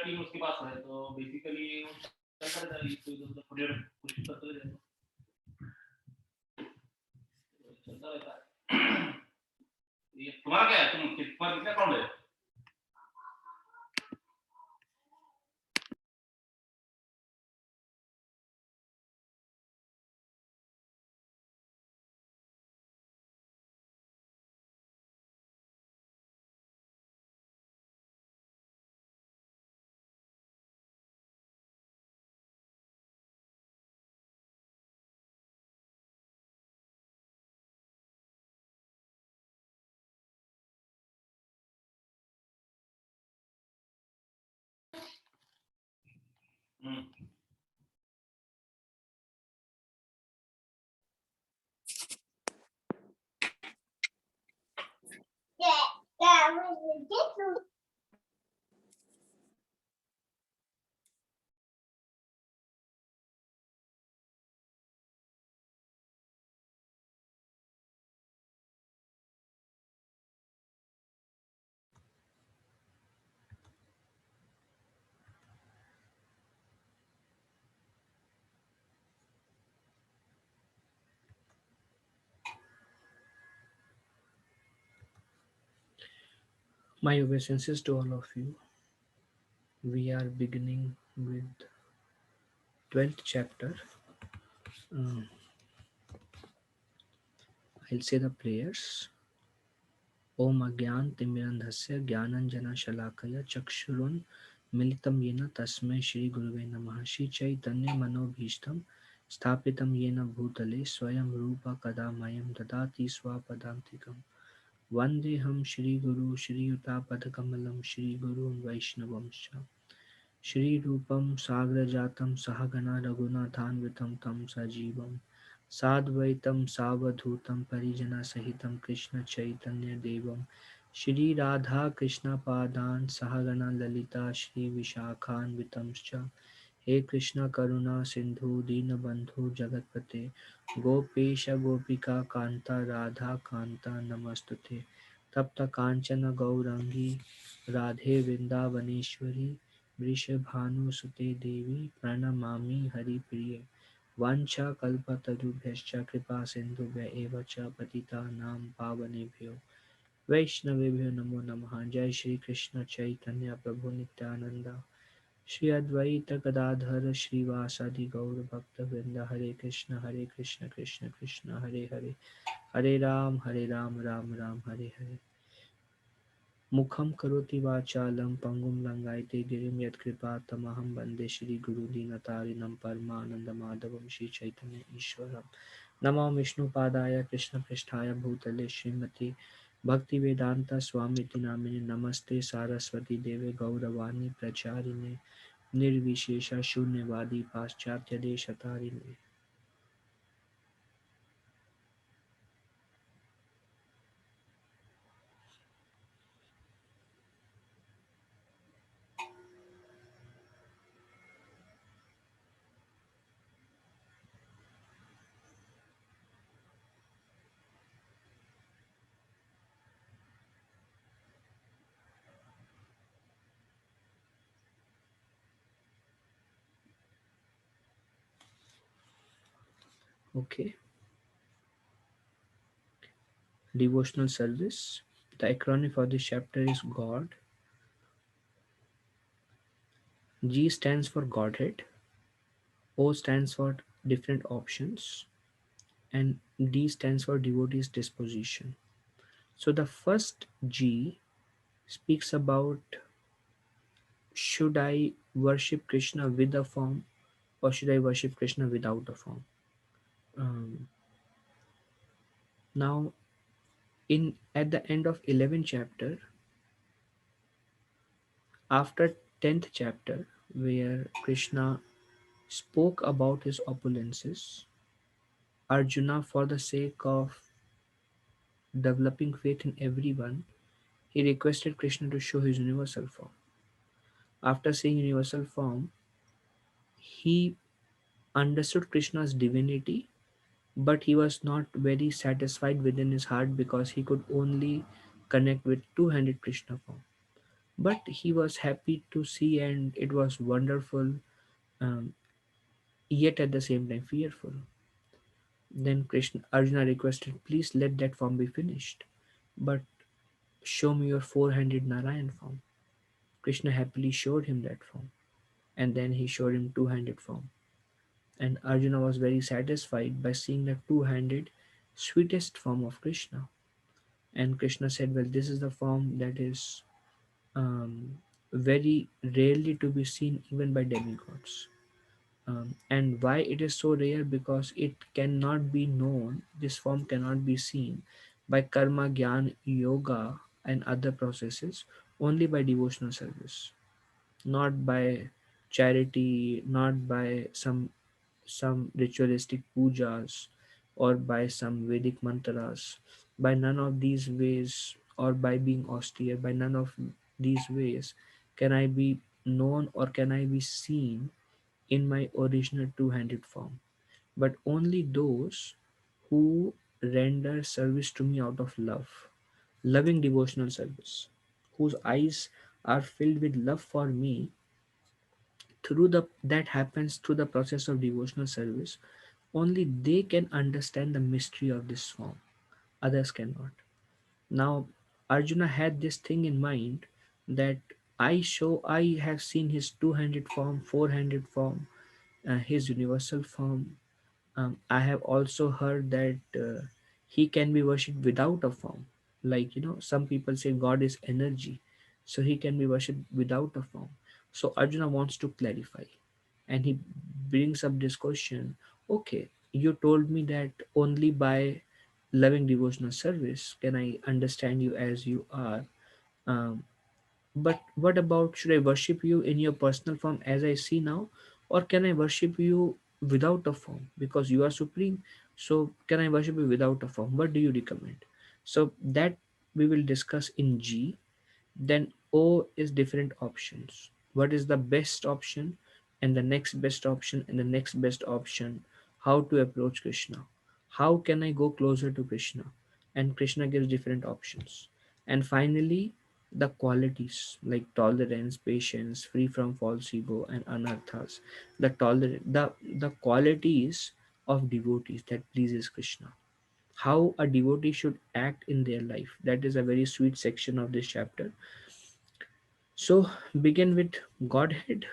Team उसके पास है, तो बेसिकली चलता रहता है, इसको इधर उधर कोशिश करते रहते हैं, चलता रहता है। ये तुम्हारा क्या है, तुम्हारा कितना अकाउंट है? My obeisances to all of you. We are beginning with 12th chapter. Um, I'll say the prayers. Om Agyan Timirandhasya Gyananjana Shalakaya Chakshurun Militam Yena Tasmai Shri Guruve Namaha Shri Chaitanya Manobhishtam Sthapitam Yena Bhutale Swayam Rupa Kadamayam Dadati Swapadantikam Vandeham Shri Guru Shri Yuta Shri Guru Vaishnavamscha Shri Rupam Sagrajatam Sahagana Raghunathanvitam Tam Sajivam Sadvaitam Savadhutam Parijana Sahitam Krishna Chaitanya Devam Shri Radha Krishna Padan Sahagana Lalita Shri Vishakhanvitamscha He Krishna Karuna Sindhu Dinabandhu Jagatpate Gopesha Gopika Kanta Radha Kanta Namastute Tapta Kanchana Gaurangi Radhe Vrindavaneshwari वृषभानुसुते देवी प्रणमामि हरिप्रिये वाञ्छाकल्पतरुभ्यश्च कृपासिन्धुभ्य एव च पतितानां पावनेभ्यो वैष्णवेभ्यो नमो नमः। जय श्री कृष्ण चैतन्य प्रभु नित्यानंद श्री अद्वैत गदाधर श्रीवासादि गौर भक्तवृंद हरे कृष्ण कृष्ण कृष्ण हरे हरे हरे राम राम राम हरे हरे। मुखं करोति वाचालं पङ्गुं लङ्घयते गिरिं यत्कृपातमहं वन्दे श्रीगुरुदीनतारिणं परमानन्दमाधवं श्रीचैतन्य ईश्वरं। नमो विष्णुपादाय कृष्णपृष्ठाय भूतले श्रीमति भक्तिवेदान्त स्वामिति नामिने नमस्ते सारस्वती देवे गौरवाणी प्रचारिणे निर्विशेष शून्यवादी पाश्चात्य देशतारिणे। Okay, devotional service. The acronym for this chapter is God. G stands for Godhead, O stands for different options, and D stands for devotee's disposition. So the first G speaks about should I worship Krishna with a form or should I worship Krishna without a form? Um, Now, in at the end of 11th chapter, after 10th chapter, where Krishna spoke about his opulences, Arjuna, for the sake of developing faith in everyone, he requested Krishna to show his universal form. After seeing universal form, he understood Krishna's divinity, but he was not very satisfied within his heart because he could only connect with two-handed Krishna form. but he was happy to see, and it was wonderful, um, yet at the same time fearful. Then Krishna Arjuna requested, please let that form be finished, but show me your four-handed Narayan form. Krishna happily showed him that form, and then he showed him two-handed form. And Arjuna was very satisfied by seeing the two-handed, sweetest form of Krishna. And Krishna said, well, this is the form that is very rarely to be seen even by demigods. And why it is so rare? Because it cannot be known, this form cannot be seen by karma, gyan, yoga, and other processes, only by devotional service, not by charity, not by some ritualistic pujas, or by some Vedic mantras. By none of these ways, or by being austere, by none of these ways can I be known or can I be seen in my original two-handed form, but only those who render service to me out of love, loving devotional service, whose eyes are filled with love for me through the that happens through the process of devotional service. Only they can understand the mystery of this form, others cannot. Now Arjuna had this thing in mind, that I have seen his two-handed form, four-handed form, his universal form. I have also heard that he can be worshipped without a form. Like, some people say God is energy, so he can be worshipped without a form. So Arjuna wants to clarify, and he brings up this question. Okay, you told me that only by loving devotional service can I understand you as you are. Um, but what about, should I worship you in your personal form as I see now, or can I worship you without a form because you are supreme? So, can I worship you without a form? What do you recommend? So, that we will discuss in G. Then O is different options. What is the best option, and the next best option, and the next best option? How to approach Krishna? How can I go closer to Krishna? And Krishna gives different options. And finally, the qualities like tolerance, patience, free from false ego, and anarthas. The qualities of devotees that pleases Krishna. How a devotee should act in their life. That is a very sweet section of this chapter. So, begin with Godhead.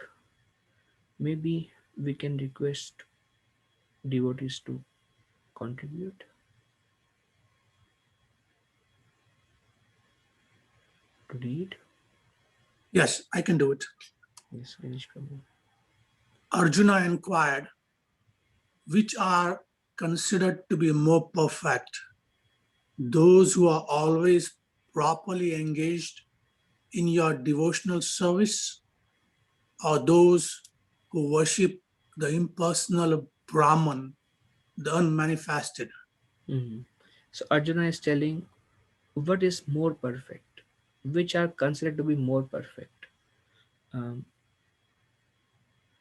Maybe we can request devotees to contribute, to read. Yes, I can do it. Yes, Ganesh Prabhu. Arjuna inquired, which are considered to be more perfect, those who are always properly engaged in your devotional service, or those who worship the impersonal Brahman, the unmanifested? Mhm. So, Arjuna is telling what is more perfect, which are considered to be more perfect, um,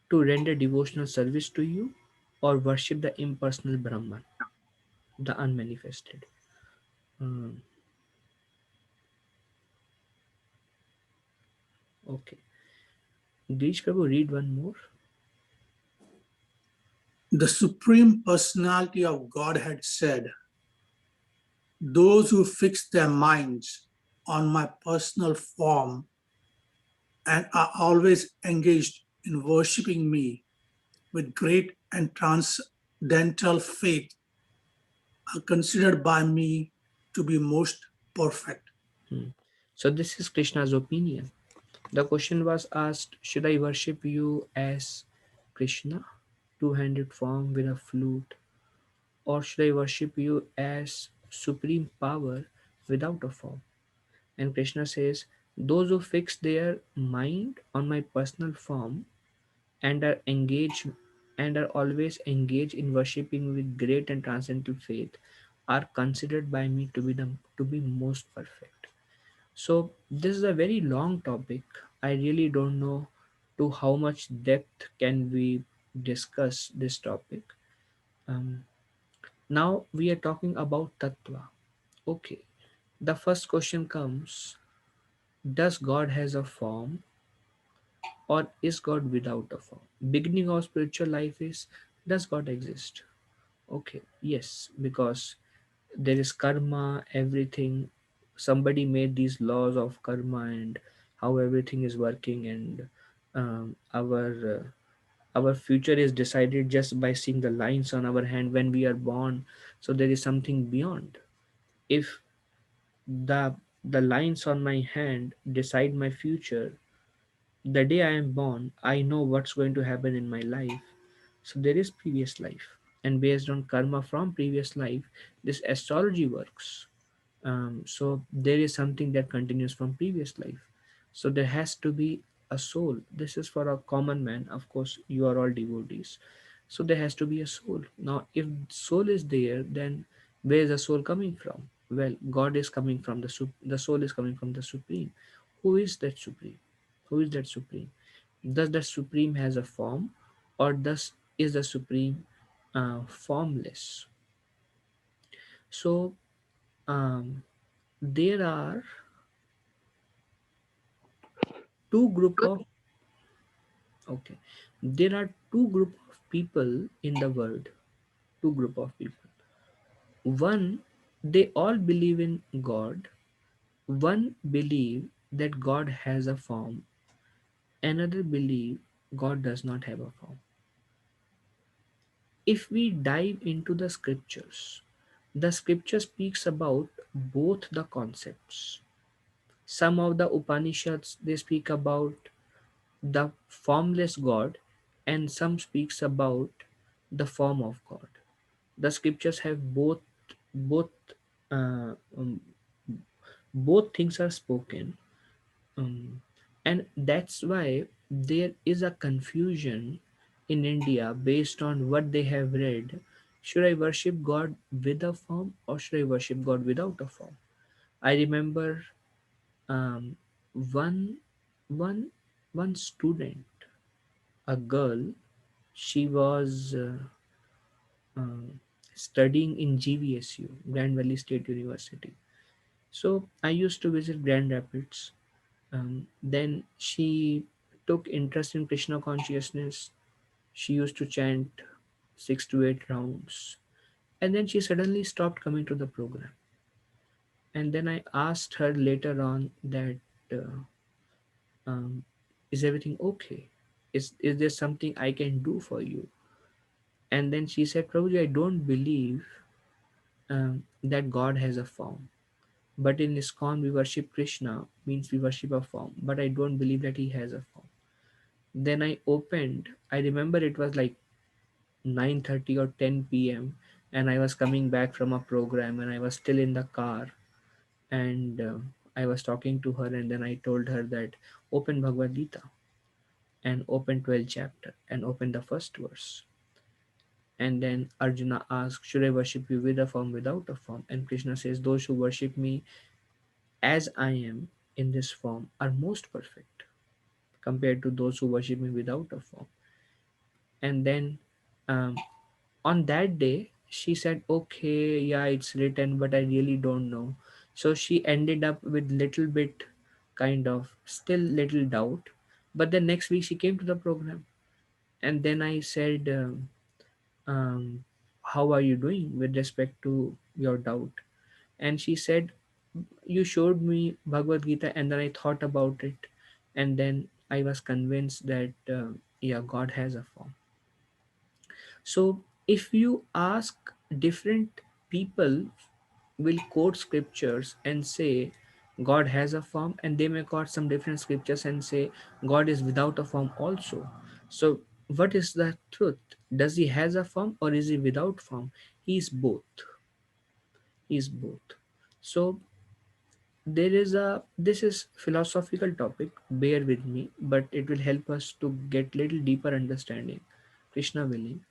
to render devotional service to you, or worship the impersonal Brahman, the unmanifested. Um, okay. Girish Prabhu, read one more. The Supreme Personality of Godhead said, those who fix their minds on my personal form and are always engaged in worshiping me with great and transcendental faith are considered by me to be most perfect. Hmm. So, this is Krishna's opinion. The question was asked, should I worship you as Krishna, two-handed form with a flute, or should I worship you as supreme power without a form? And Krishna says, those who fix their mind on my personal form and are engaged and are always engaged in worshipping with great and transcendental faith are considered by me to be most perfect. So this is a very long topic. I really don't know to how much depth can we discuss this topic. Um, Now we are talking about tattva. Okay. The first question comes. Does God has a form, or is God without a form? Beginning of spiritual life is, does God exist? Okay, yes, because there is karma, everything. Somebody made these laws of karma and how everything is working, and um, our our future is decided just by seeing the lines on our hand when we are born. So there is something beyond. If the the lines on my hand decide my future, the day I am born, I know what's going to happen in my life. So there is previous life, and based on karma from previous life, this astrology works. So there is something that continues from previous life. So there has to be a soul. This is for a common man. Of course, you are all devotees. So there has to be a soul. Now, if soul is there, then where is the soul coming from? Well, God is coming from the soul is coming from the Supreme. Who is that Supreme? Who is that Supreme? Does the Supreme has a form, or does is the Supreme formless? So um, there are two group of okay there are two group of people in the world. Two group of people. One, they all believe in God. One believe that God has a form. Another believe God does not have a form. If we dive into the scripture speaks about both the concepts. Some of the Upanishads, they speak about the formless God, and some speaks about the form of God. The scriptures have both uh, um, both things are spoken, um, and that's why there is a confusion in India based on what they have read. Should I worship God with a form, or should I worship God without a form? I remember um, one one one student, a girl. She was uh, studying in GVSU, Grand Valley State University. So I used to visit Grand Rapids. Then she took interest in Krishna consciousness. She used to chant 6 to 8 rounds. And then she suddenly stopped coming to the program. And then I asked her later on that, uh, um, is everything okay? Is there something I can do for you? And then she said, Prabhuji, I don't believe that God has a form. But in ISKCON, we worship Krishna, means we worship a form. But I don't believe that he has a form. Then I remember it was like 9:30 or 10 p.m. and I was coming back from a program and I was still in the car, and I was talking to her, and then I told her that open Bhagavad Gita and open 12th chapter and open the first verse. And then Arjuna asked, should I worship you with a form, without a form? And Krishna says, those who worship me as I am in this form are most perfect compared to those who worship me without a form. And then um, on that day, she said, okay, yeah, it's written, but I really don't know. So she ended up with little bit, kind of still little doubt. But then next week she came to the program, and then I said, how are you doing with respect to your doubt? And she said, you showed me Bhagavad Gita, and then I thought about it, and then I was convinced that yeah, God has a form. So if you ask, different people will quote scriptures and say God has a form, and they may quote some different scriptures and say God is without a form also. So what is the truth? Does he has a form, or is he without form? He is both. He is both. So there is a this is philosophical topic, bear with me, but it will help us to get little deeper understanding, Krishna willing.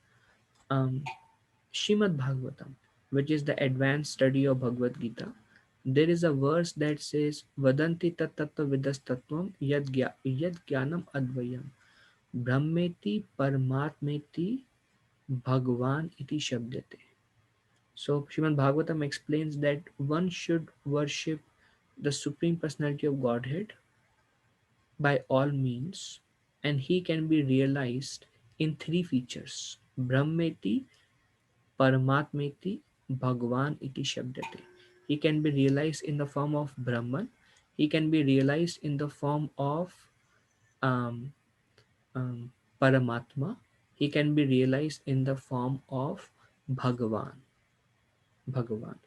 um Shrimad Bhagavatam, which is the advanced study of Bhagavad Gita, there is a verse that says, Vadanti tat tattva vidas tattvam yad jnanam advayam brahmeti paramatmeti bhagwan iti shabdate. So Shrimad Bhagavatam explains that one should worship the Supreme Personality of Godhead by all means, and he can be realized in three features: Brahmeti, Paramatmeti, Bhagwan iti Shabdate. He can be realized in the form of Brahman, he can be realized in the form of um, Paramatma, he can be realized in the form of Bhagavan. Bhagavan.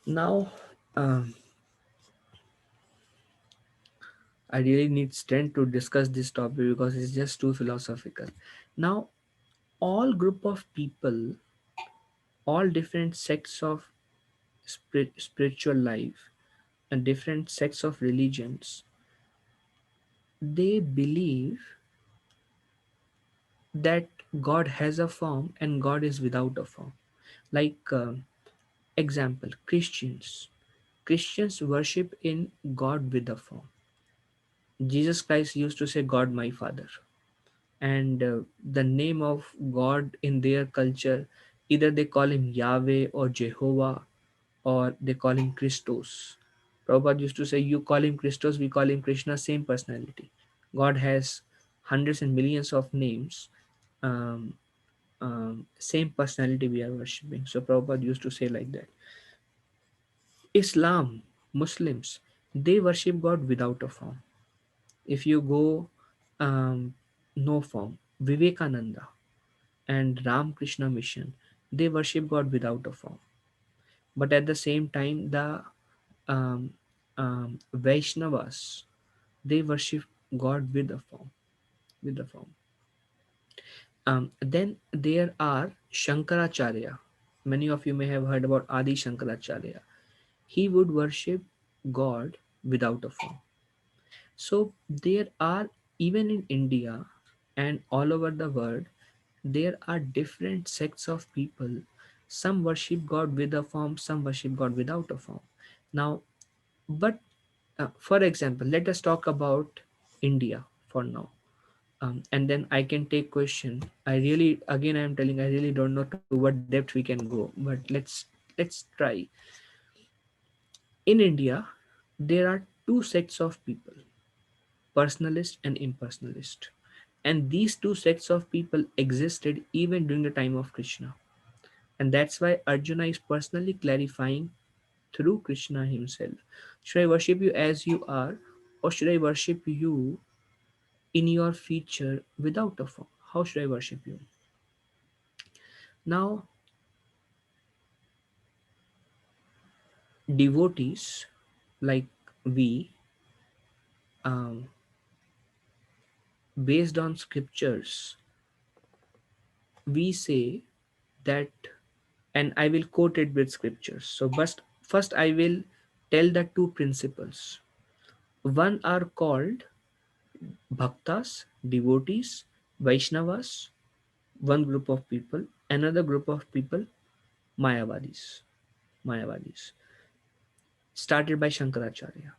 Now, um, I really need strength to discuss this topic because it's just too philosophical. Now, all group of people, all different sects of spiritual life and different sects of religions, they believe that God has a form and God is without a form. Like example, Christians worship in God with a form. Jesus Christ used to say, God my Father. And the name of God in their culture, either they call him Yahweh or Jehovah, or they call him Christos. Prabhupada used to say, you call him Christos, we call him Krishna, same personality. God has hundreds and millions of names, um, same personality we are worshipping. So Prabhupada used to say like that. Islam, Muslims, they worship God without a form. If you go, no form. Vivekananda and Ram Krishna Mission, they worship God without a form. But at the same time, the um, Vaishnavas, they worship God with a form. With a form. Then there are Shankaracharya. Many of you may have heard about Adi Shankaracharya. He would worship God without a form. So there are, even in India and all over the world, there are different sects of people. Some worship God with a form, some worship God without a form. Now, but for example, let us talk about India for now. And then I can take question. I really, again, I am telling, I really don't know to what depth we can go, but let's try. In India, there are two sects of people: personalist and impersonalist. And these two sects of people existed even during the time of Krishna. And that's why Arjuna is personally clarifying through Krishna himself. Should I worship you as you are, or should I worship you in your feature without a form? How should I worship you? Now, devotees like we, um, based on scriptures, we say that, and I will quote it with scriptures. So, but first I will tell the two principles. One are called bhaktas, devotees, Vaishnavas, one group of people, another group of people, Mayavadis. Mayavadis, started by Shankaracharya.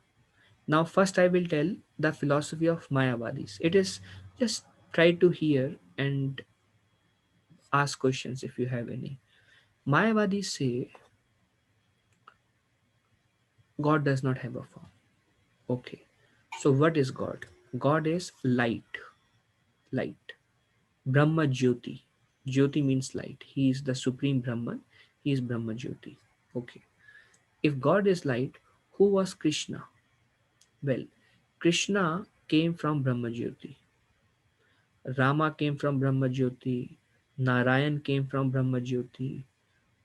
Now, first I will tell the philosophy of Mayavadis. It is just try to hear and ask questions if you have any. Mayavadis say God does not have a form. Okay. So what is God? God is light. Light. Brahma Jyoti. Jyoti means light. He is the supreme Brahman. He is Brahma Jyoti. Okay. If God is light, who was Krishna? Well, Krishna came from Brahma Jyoti. Rama came from Brahma Jyoti. Narayan came from Brahma Jyoti.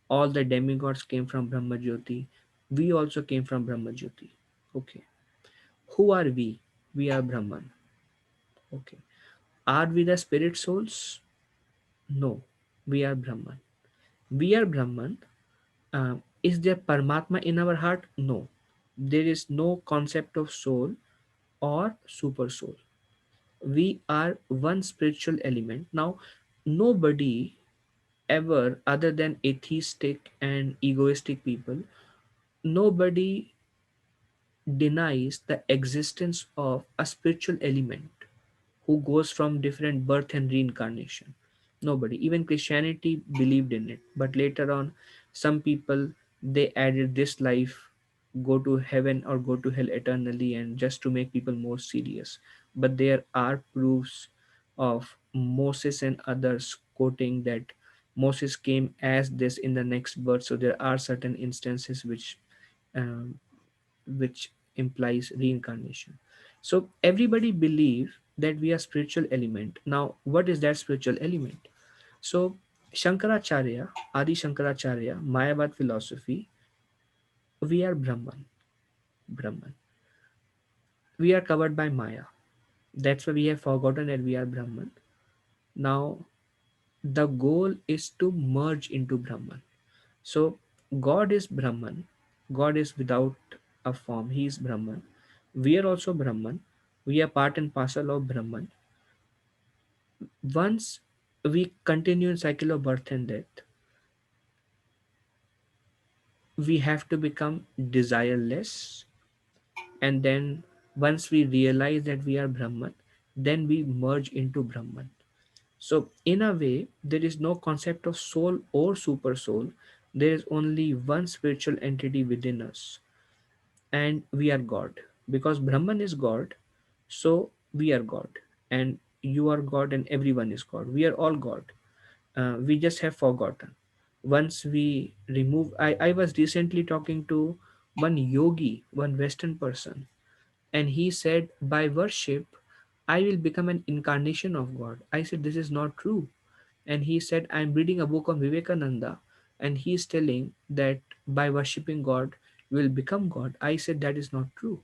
All the demigods came from Brahma Jyoti. We also came from Brahma Jyoti. Okay. Who are we? We are Brahman. Okay. Are we the spirit souls? No. We are Brahman. We are Brahman. Is there Paramatma in our heart? No. There is no concept of soul or super soul. We are one spiritual element. Now, nobody ever, other than atheistic and egoistic people, nobody denies the existence of a spiritual element who goes from different birth and reincarnation. Nobody. Even Christianity believed in it. But later on, some people, they added this life go to heaven or go to hell eternally, and just to make people more serious. But there are proofs of Moses and others quoting that Moses came as this in the next birth. So there are certain instances um, which implies reincarnation. So everybody believes that we are spiritual element. Now, what is that spiritual element? So Shankaracharya, Adi Shankaracharya, Mayavad philosophy, we are Brahman. Brahman. We are covered by Maya. That's why we have forgotten that we are Brahman. Now, the goal is to merge into Brahman. So, God is Brahman. God is without a form. He is Brahman. We are also Brahman. We are part and parcel of Brahman. Once we continue in cycle of birth and death, we have to become desireless, and then once we realize that we are Brahman, then we merge into Brahman. So in a way, there is no concept of soul or super soul. There is only one spiritual entity within us, and we are God. Because Brahman is God, so we are God, and you are God, and everyone is God. We are all God. We just have forgotten. Once we remove, I was recently talking to one yogi, one Western person, and he said, by worship, I will become an incarnation of God. I said, this is not true. And he said, I'm reading a book of Vivekananda, and he is telling that by worshipping God, you will become God. I said, that is not true.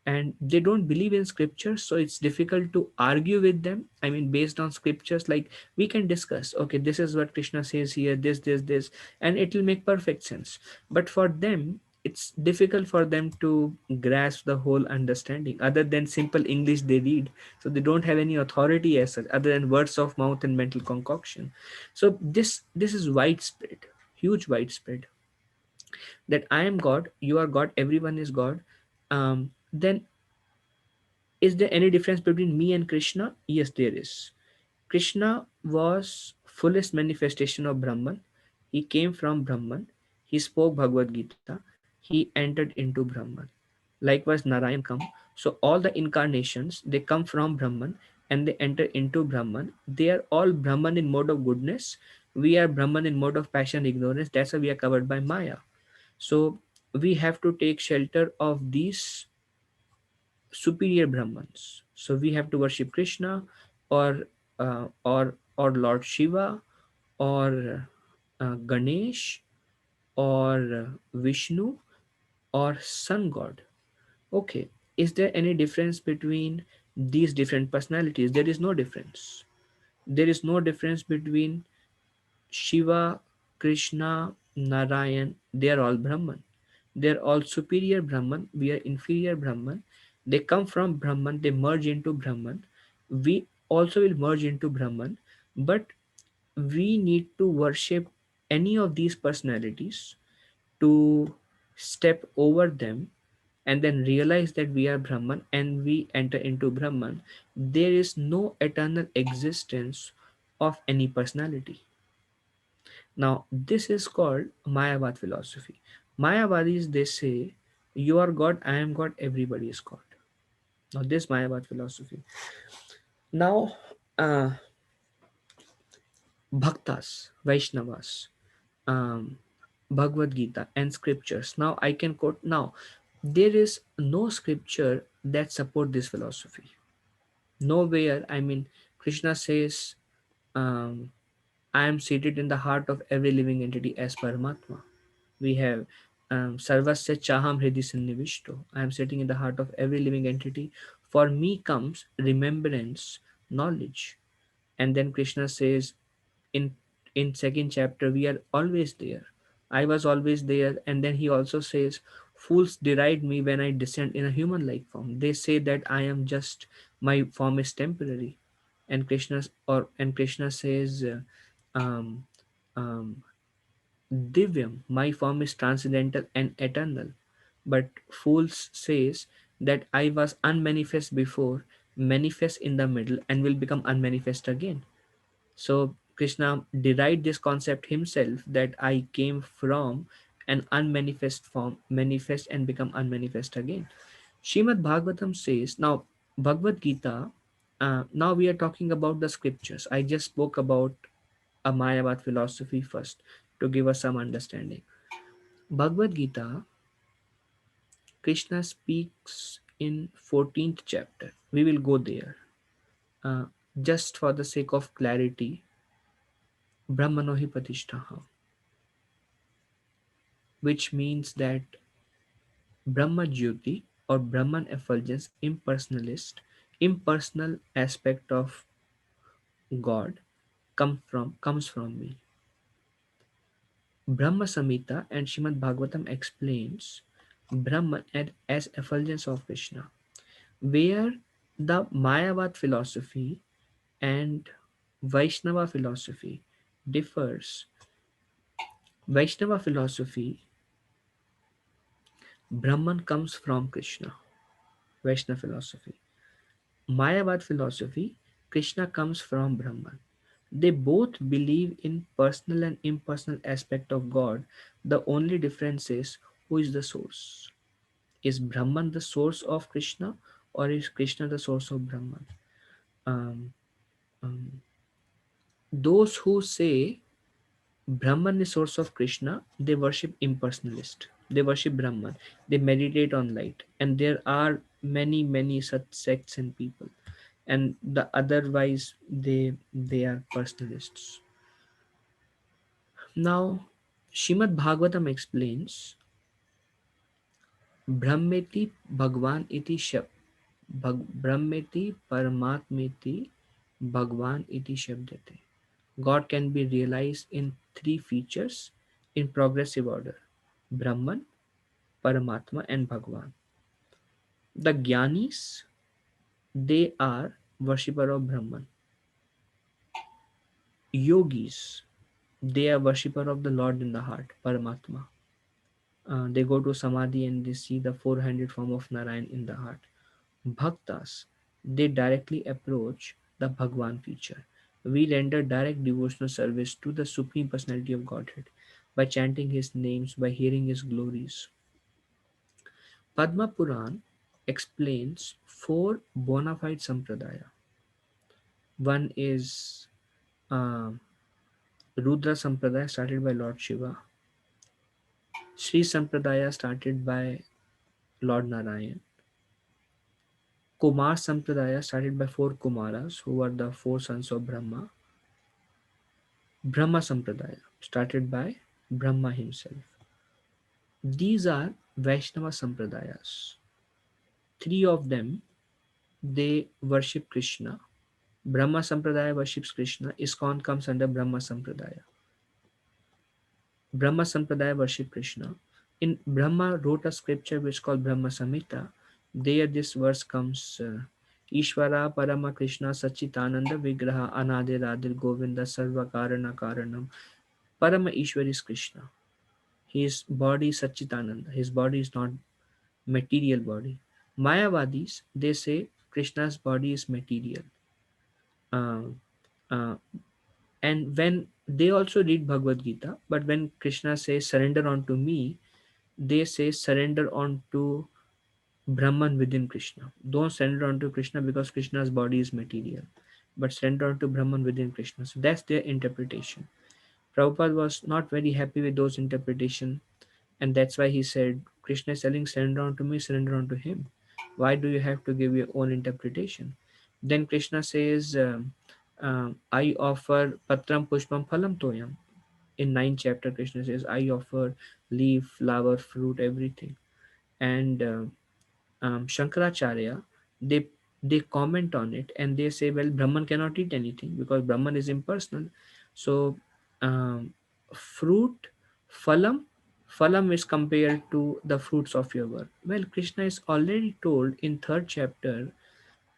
And they don't believe in scriptures, so it's difficult to argue with them. I mean, based on scriptures, like we can discuss, okay, this is what Krishna says here, this, and it will make perfect sense. But for them, it's difficult for them to grasp the whole understanding other than simple English they read. So they don't have any authority as such other than words of mouth and mental concoction. So this is widespread, huge widespread, that I am God, you are God, everyone is God. Then is there any difference between me and Krishna? Yes, there is. Krishna was fullest manifestation of Brahman. He came from Brahman. He spoke Bhagavad Gita. He entered into Brahman. Likewise, Narayan come. So all the incarnations, they come from Brahman and they enter into Brahman. They are all Brahman in mode of goodness. We are Brahman in mode of passion, ignorance. That's why we are covered by Maya. So we have to take shelter of these superior Brahmans. So we have to worship Krishna, or Lord Shiva, or Ganesh, or Vishnu, or Sun God. Okay, is there any difference between these different personalities? There is no difference. There is no difference between Shiva, Krishna, Narayan. They are all Brahman. They are all superior Brahman. We are inferior Brahman. They come from Brahman. They merge into Brahman. We also will merge into Brahman. But we need to worship any of these personalities to step over them and then realize that we are Brahman and we enter into Brahman. There is no eternal existence of any personality. Now, this is called Mayavad philosophy. Mayavadis, they say, you are God, I am God, everybody is God. Now, this Mayavad philosophy. Now, uh, Bhaktas, Vaishnavas, um, Bhagavad Gita, and scriptures. Now, I can quote. Now, there is no scripture that support this philosophy. Nowhere, I mean, Krishna says, um, I am seated in the heart of every living entity as Paramatma. We have Sarvasya Chaham Hridi Sannivishto. I am sitting in the heart of every living entity. For me comes remembrance, knowledge. And then Krishna says in second chapter, we are always there. I was always there. And then he also says, fools deride me when I descend in a human like form. They say that I am just, my form is temporary. And Krishna says, um, um, Divyam, my form is transcendental and eternal. But fools says that I was unmanifest before, manifest in the middle, and will become unmanifest again. So Krishna derived this concept himself, that I came from an unmanifest form manifest and become unmanifest again. Srimad Bhagavatam says, now Bhagavad Gita, now we are talking about the scriptures. I just spoke about a Mayavad philosophy first to give us some understanding. Bhagavad Gita, Krishna speaks in 14th chapter. We will go there. Uh, just for the sake of clarity, Brahmanohi Patishtaha, which means that Brahma Jyoti or Brahman effulgence, impersonal aspect of God comes from me. Brahma Samhita and Srimad Bhagavatam explains Brahman as effulgence of Krishna, where the Mayavad philosophy and Vaishnava philosophy differs. Vaishnava philosophy, Brahman comes from Krishna. Vaishnava philosophy. Mayavad philosophy, Krishna comes from Brahman. They both believe in personal and impersonal aspect of God. The only difference is who is the source. Is Brahman the source of Krishna, or is Krishna the source of Brahman? Um, um, those who say Brahman is source of Krishna, they worship impersonalist. They worship Brahman. They meditate on light. And there are many such sects and people. And the otherwise they are personalists. Now, Shrimad Bhagavatam explains Brahmeti Bhagwan iti Brahmeti Paramatmeti Bhagwan iti Shabdate. God can be realized in three features in progressive order: Brahman, Paramatma, and Bhagwan. The Gyanis, they are worshipper of Brahman. Yogis, they are worshipper of the Lord in the heart, Paramatma. They go to Samadhi and they see the four-handed form of Narayan in the heart. Bhaktas, they directly approach the Bhagwan feature. We render direct devotional service to the Supreme Personality of Godhead by chanting His names, by hearing His glories. Padma Puran explains four bona fide sampradaya. One is uh, Rudra Sampradaya started by Lord Shiva. Sri Sampradaya started by Lord Narayan. Kumar Sampradaya started by four Kumaras who were the four sons of Brahma. Brahma Sampradaya started by Brahma himself. These are Vaishnava Sampradayas. Three of them, they worship Krishna. Brahma Sampradaya worships Krishna. ISKCON comes under Brahma Sampradaya. Brahma Sampradaya worship Krishna. In Brahma wrote a scripture which is called Brahma Samhita. There this verse comes, Ishvara Parama Krishna Sachitananda Vigraha Anadir Adir Govinda Sarva Karana Karanam. Parama Ishwar is Krishna. His body is Sachitananda. His body is not material body. Mayavadis, they say Krishna's body is material. Uh, uh, and when they also read Bhagavad Gita, but when Krishna says surrender unto me, they say surrender unto Brahman within Krishna. Don't surrender unto Krishna because Krishna's body is material, but surrender unto Brahman within Krishna. So that's their interpretation. Prabhupada was not very happy with those interpretation, and that's why he said, Krishna is telling surrender unto me, surrender unto him. Why do you have to give your own interpretation? Then Krishna says, I offer patram pushpam phalam toyam. In 9th chapter, Krishna says, I offer leaf, flower, fruit, everything. And Shankaracharya, they they comment on it and they say, well, Brahman cannot eat anything because Brahman is impersonal. So um, fruit, phalam is compared to the fruits of your work. Well, Krishna is already told in 3rd chapter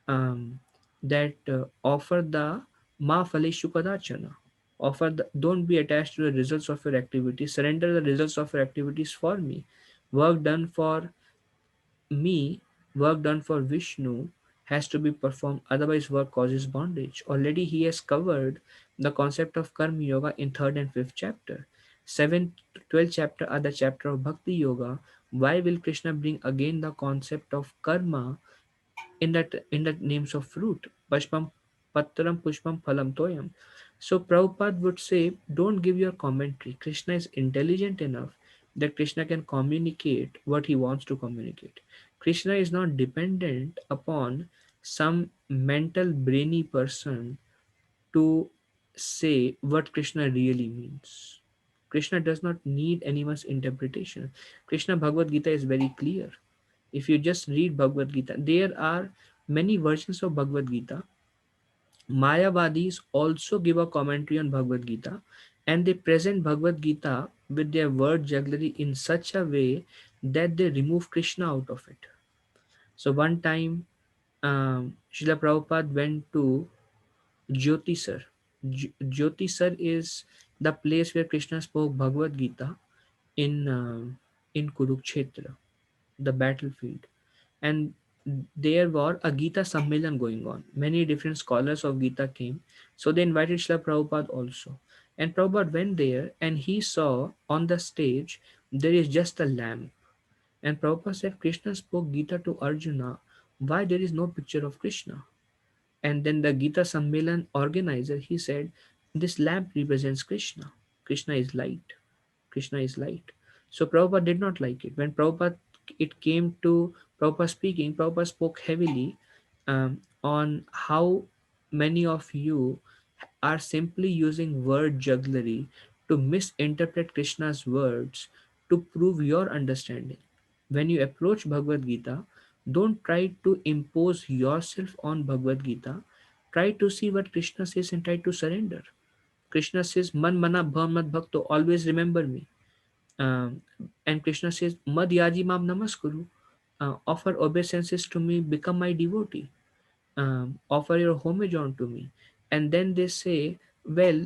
um, that offer the ma phaleshu kadachana. Don't be attached to the results of your activity. Surrender the results of your activities for me. Work done for me, work done for Vishnu has to be performed, otherwise work causes bondage. Already he has covered the concept of karma yoga in 3rd and 5th chapter. 7th to 12th chapter are the chapter of Bhakti Yoga. Why will Krishna bring again the concept of karma in the names of fruit? Pashpam Patram Pushpam Phalam Toyam. So Prabhupada would say, don't give your commentary. Krishna is intelligent enough that Krishna can communicate what he wants to communicate. Krishna is not dependent upon some mental brainy person to say what Krishna really means. Krishna does not need anyone's interpretation. Krishna Bhagavad Gita is very clear. If you just read Bhagavad Gita, there are many versions of Bhagavad Gita. Mayavadis also give a commentary on Bhagavad Gita, and they present Bhagavad Gita with their word jugglery in such a way that they remove Krishna out of it. So one time, Srila Prabhupada went to Jyotisar. Jyotisar is the place where Krishna spoke Bhagavad Gita in Kurukshetra, the battlefield, and there was a Gita Sammelan going on. Many different scholars of Gita came, so they invited Srila Prabhupada also. And Prabhupada went there and he saw on the stage there is just a lamp. And Prabhupada said, Krishna spoke Gita to Arjuna. Why there is no picture of Krishna? And then the Gita Sammelan organizer, he said, this lamp represents Krishna. Krishna is light. Krishna is light. So Prabhupada did not like it. When Prabhupada, it came to Prabhupada speaking, Prabhupada spoke heavily on how many of you are simply using word jugglery to misinterpret Krishna's words to prove your understanding. When you approach Bhagavad Gita, don't try to impose yourself on Bhagavad Gita. Try to see what Krishna says and try to surrender. Krishna says, Man mana bhav mad bhakto, always remember me. Um, and Krishna says, Mad yaji mam namaskuru, offer obeisances to me, become my devotee, offer your homage unto me. And then they say, well,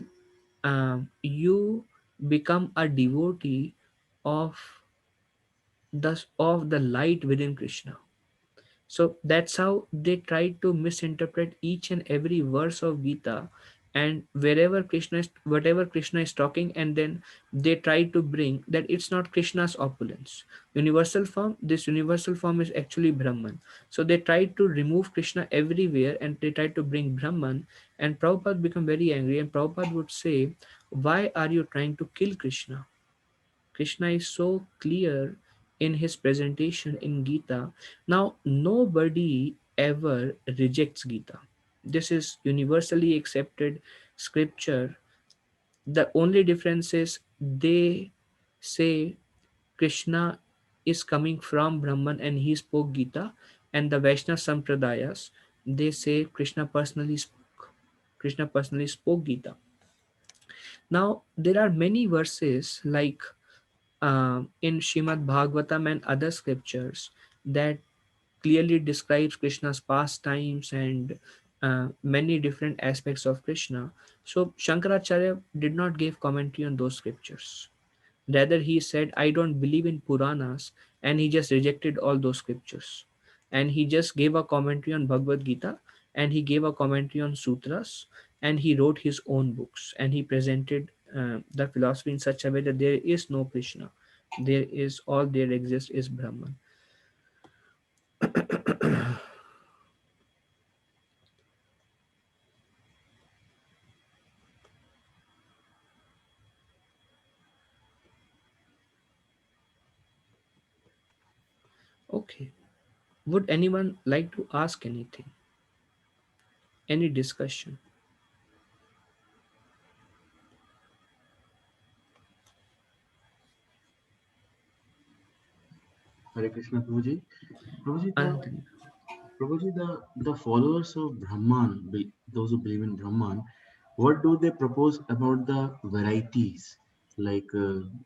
you become a devotee of the light within Krishna. So that's how they try to misinterpret each and every verse of Gita, and whatever Krishna is talking, and then they try to bring that it's not Krishna's opulence. Universal form, this universal form is actually Brahman. So they try to remove Krishna everywhere and they try to bring Brahman, and Prabhupada become very angry, and Prabhupada would say, why are you trying to kill Krishna? Krishna is so clear in his presentation in Gita. Now, nobody ever rejects Gita. This is universally accepted scripture. The only difference is they say Krishna is coming from Brahman and he spoke Gita, and the Vaishnava Sampradayas, they say Krishna personally spoke. Krishna personally spoke Gita. Now, there are many verses like in Shrimad Bhagavatam and other scriptures that clearly describes Krishna's pastimes and many different aspects of Krishna. So Shankaracharya did not give commentary on those scriptures. Rather, he said, I don't believe in Puranas, and he just rejected all those scriptures. And he just gave a commentary on Bhagavad Gita, and he gave a commentary on sutras, and he wrote his own books, and he presented the philosophy in such a way that there is no Krishna. There is all there exists is Brahman. Okay. Would anyone like to ask anything? Any discussion? Hare Krishna, Prabhuji. Prabhuji, Anand? the followers of Brahman, those who believe in Brahman, what do they propose about the varieties? Like,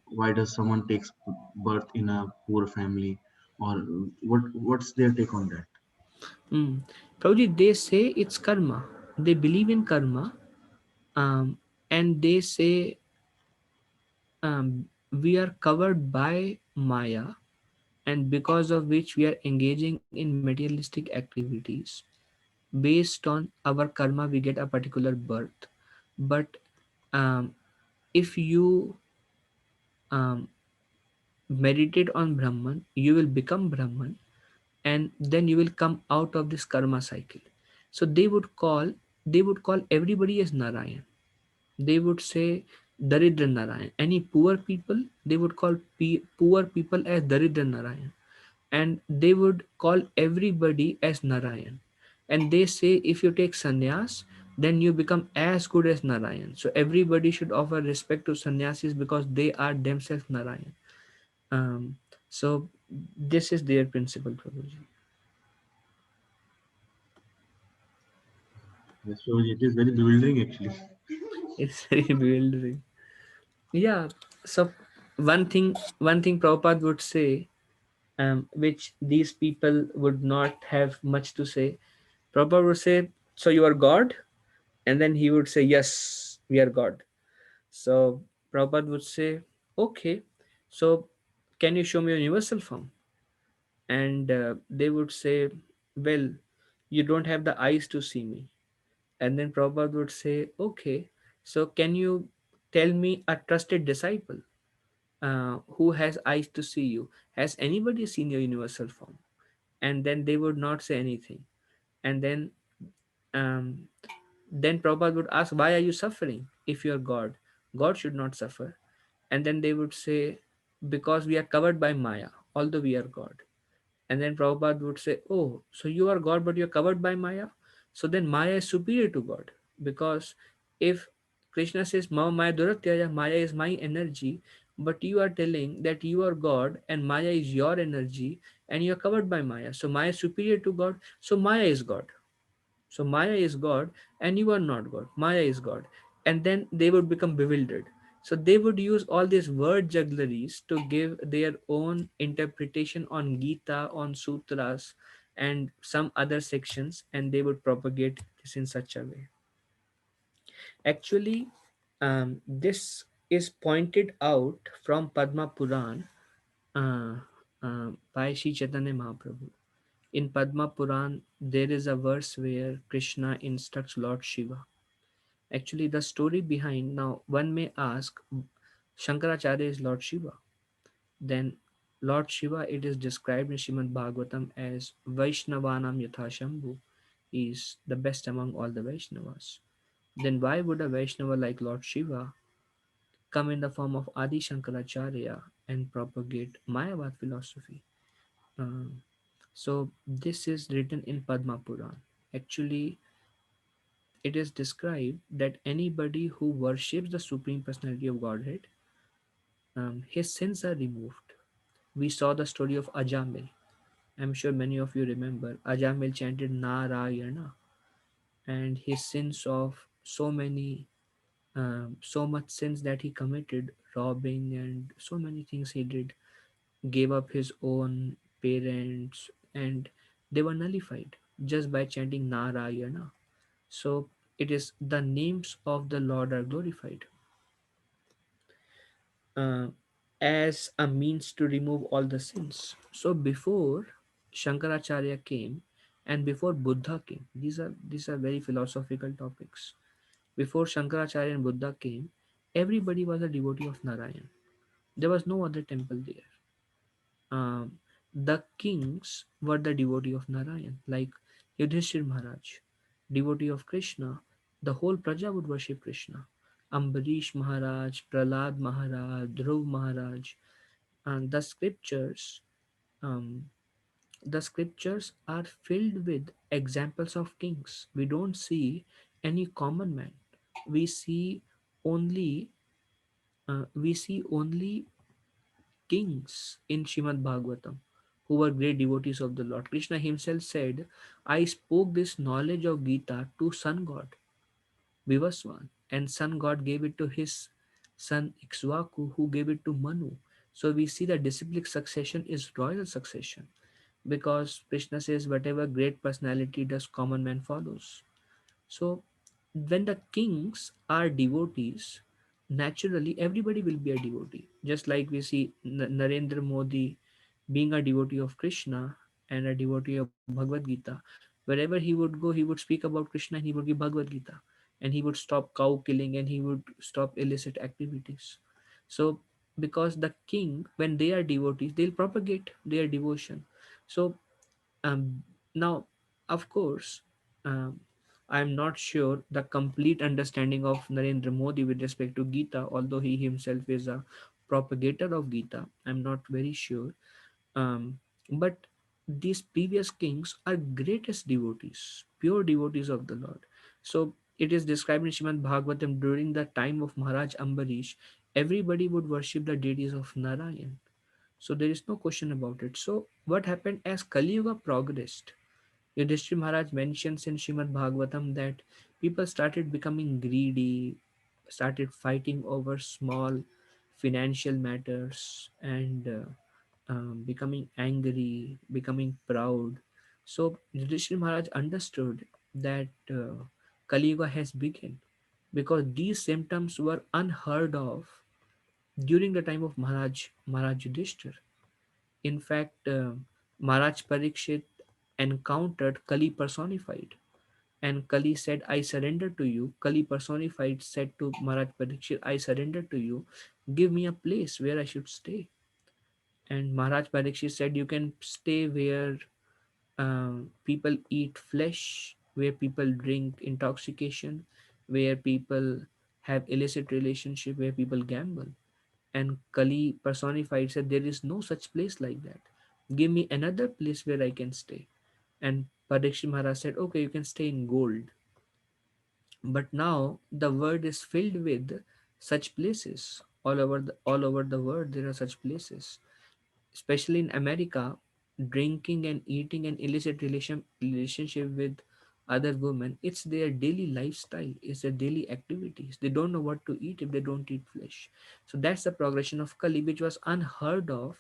why does someone takes birth in a poor family, or what's their take on that? Mm. Prabhuji, they say it's karma. They believe in karma, um, and they say we are covered by Maya, and because of which we are engaging in materialistic activities. Based on our karma, we get a particular birth. But um, if you um, meditate on Brahman, you will become Brahman, and then you will come out of this karma cycle. So they would call everybody as Narayan. They would say Daridra Narayan. Any poor people, they would call poor people as Daridra Narayan, and they would call everybody as Narayan. And they say if you take sannyas, then you become as good as Narayan. So everybody should offer respect to sannyasis because they are themselves Narayan. Um, so this is their principle, Prabhuji. So it is very bewildering actually. It's very bewildering. Yeah. So one thing Prabhupada would say, which these people would not have much to say. Prabhupada would say, "So you are God?" And then he would say, "Yes, we are God." So Prabhupada would say, "Okay, so can you show me your universal form?" And they would say, "Well, you don't have the eyes to see me." And then Prabhupada would say, "Okay, so can you tell me a trusted disciple who has eyes to see you? Has anybody seen your universal form?" And then they would not say anything. And um, then Prabhupada would ask, "Why are you suffering? If you are God, God should not suffer." And then they would say, "Because we are covered by Maya, although we are God." And then Prabhupada would say, "Oh, so you are God, but you're covered by Maya? So then Maya is superior to God. Because if Krishna says, Mama Maya Duratyaya, Maya is my energy, but you are telling that you are God and Maya is your energy and you're covered by Maya. So Maya is superior to God. So Maya is God. So Maya is God and you are not God. Maya is God." And then they would become bewildered. So they would use all these word juggleries to give their own interpretation on Gita, on sutras, and some other sections, and they would propagate this in such a way. Actually, this is pointed out from Padma Puran uh, by Sri Chaitanya Mahaprabhu. In Padma Puran, there is a verse where Krishna instructs Lord Shiva. Actually, the story behind, now one may ask, Shankaracharya is Lord Shiva. Then Lord Shiva, it is described in Srimad Bhagavatam as Vaishnavanam Yatha Shambhu. He is the best among all the Vaishnavas. Then why would a Vaishnava like Lord Shiva come in the form of Adi Shankaracharya and propagate Mayavad philosophy? Um, so this is written in Padma Puran. Actually, it is described that anybody who worships the Supreme Personality of Godhead, his sins are removed. We saw the story of Ajamil. I'm sure many of you remember. Ajamil chanted Narayana, and his sins of so much sins that he committed, robbing and so many things he did, gave up his own parents, and they were nullified just by chanting Narayana. So it is the names of the Lord are glorified uh, as a means to remove all the sins. So before Shankaracharya came and before Buddha came, these are very philosophical topics. Before Shankaracharya and Buddha came, everybody was a devotee of Narayan. There was no other temple there. Um, the kings were the devotee of Narayan, like Yudhishthir Maharaj, devotee of Krishna. The whole praja would worship Krishna. Ambarish Maharaj, Prahlad Maharaj, Dhruv Maharaj, and um, the scriptures are filled with examples of kings. We don't see any common man. We see only we see only kings in Shrimad Bhagavatam who were great devotees of the Lord. Krishna himself said, "I spoke this knowledge of Gita to Sun God, Vivaswan, and Sun God gave it to his son Ikshvaku, who gave it to Manu." So we see the disciplic succession is royal succession because Krishna says, whatever great personality does, common man follows. So when the kings are devotees, naturally everybody will be a devotee. Just like we see Narendra Modi being a devotee of Krishna and a devotee of Bhagavad Gita. Wherever he would go, he would speak about Krishna and he would give Bhagavad Gita. And he would stop cow killing and he would stop illicit activities. So because the king, when they are devotees, they'll propagate their devotion. So um, now, of course, um, I'm not sure the complete understanding of Narendra Modi with respect to Gita, although he himself is a propagator of Gita. I'm not very sure. But these previous kings are greatest devotees, pure devotees of the Lord. So it is described in Srimad Bhagavatam during the time of Maharaj Ambarish, everybody would worship the deities of Narayan. So there is no question about it. So what happened as Kali Yuga progressed? Yudhishthira Maharaj mentions in Srimad Bhagavatam that people started becoming greedy, started fighting over small financial matters, and becoming angry, becoming proud. So Yudhishthira Maharaj understood that Kali Yuga has begun because these symptoms were unheard of during the time of Maharaj Yudhishthir. In fact, Maharaj Parikshit encountered Kali personified, and Kali said, I surrender to you. Kali personified said to Maharaj Parikshit, I surrender to you. Give me a place where I should stay. And Maharaj Parikshit said, you can stay where people eat flesh, where people drink intoxication, where people have illicit relationship, where people gamble. And Kali personified said, there is no such place like that. Give me another place where I can stay. And Parikshit Maharaj said, okay, you can stay in gold. But now the world is filled with such places. All over the world, there are such places, especially in America. Drinking and eating an illicit relationship with other women, it's their daily lifestyle, it's their daily activities. They don't know what to eat if they don't eat flesh. So that's the progression of Kali, which was unheard of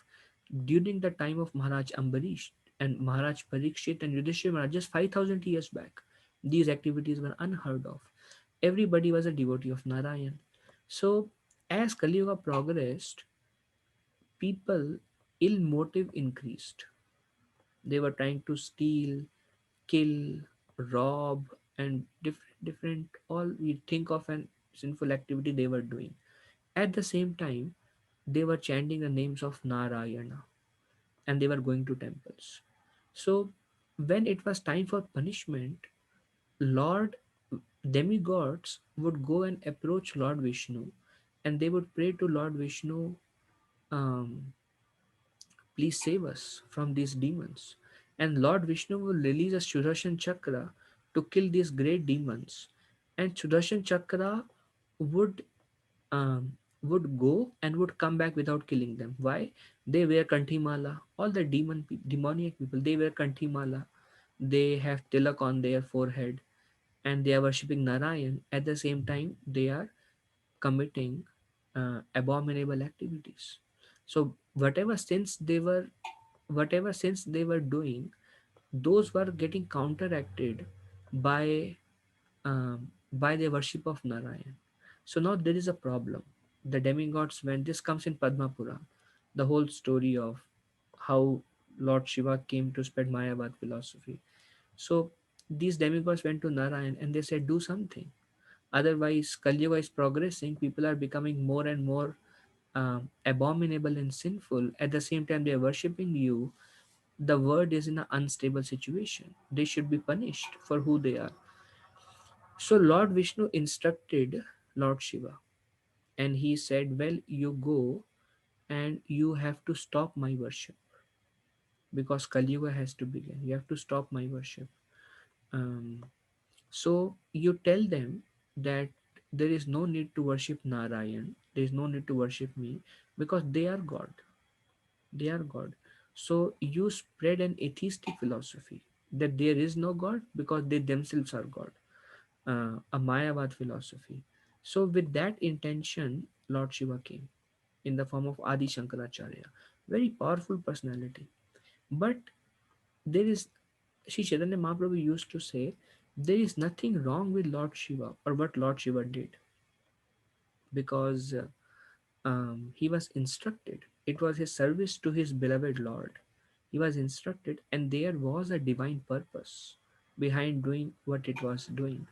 during the time of Maharaj Ambarish and Maharaj Parikshit and Yudhishthira Maharaj just 5,000 years back. These activities were unheard of. Everybody was a devotee of Narayan. So as Kali Yuga progressed, people ill motive increased. They were trying to steal, kill, rob, and different all we think of an sinful activity they were doing. At the same time, they were chanting the names of Narayana and they were going to temples. So when it was time for punishment, Lord demigods would go and approach Lord Vishnu and they would pray to Lord Vishnu, um, please save us from these demons. And Lord Vishnu will release a Sudarshan Chakra to kill these great demons. And Sudarshan Chakra would would go and would come back without killing them. Why? They wear Kanthimala. All the demoniac people, they wear Kanthimala. They have tilak on their forehead and they are worshipping Narayan. At the same time, they are committing abominable activities. So whatever sins they were doing, those were getting counteracted by the worship of Narayan. So now there is a problem. The demigods, when this comes in Padma Puran, the whole story of how Lord Shiva came to spread Mayavad philosophy. So these demigods went to Narayan and they said, do something. Otherwise, Kali Yuga is progressing. People are becoming more and more abominable and sinful. At the same time, they are worshipping you. The world is in an unstable situation. They should be punished for who they are. So Lord Vishnu instructed Lord Shiva and he said, well, you go and you have to stop my worship because Kali Yuga has to begin. You have to stop my worship. Um, so you tell them that there is no need to worship Narayan. There is no need to worship me because they are God. They are God. So you spread an atheistic philosophy that there is no God because they themselves are God, a Mayavad philosophy. So with that intention, Lord Shiva came in the form of Adi Shankaracharya, very powerful personality. But there is, Sri Chaitanya Mahaprabhu used to say, there is nothing wrong with Lord Shiva or what Lord Shiva did because he was instructed. It was his service to his beloved Lord. He was instructed, and there was a divine purpose behind doing what it was doing.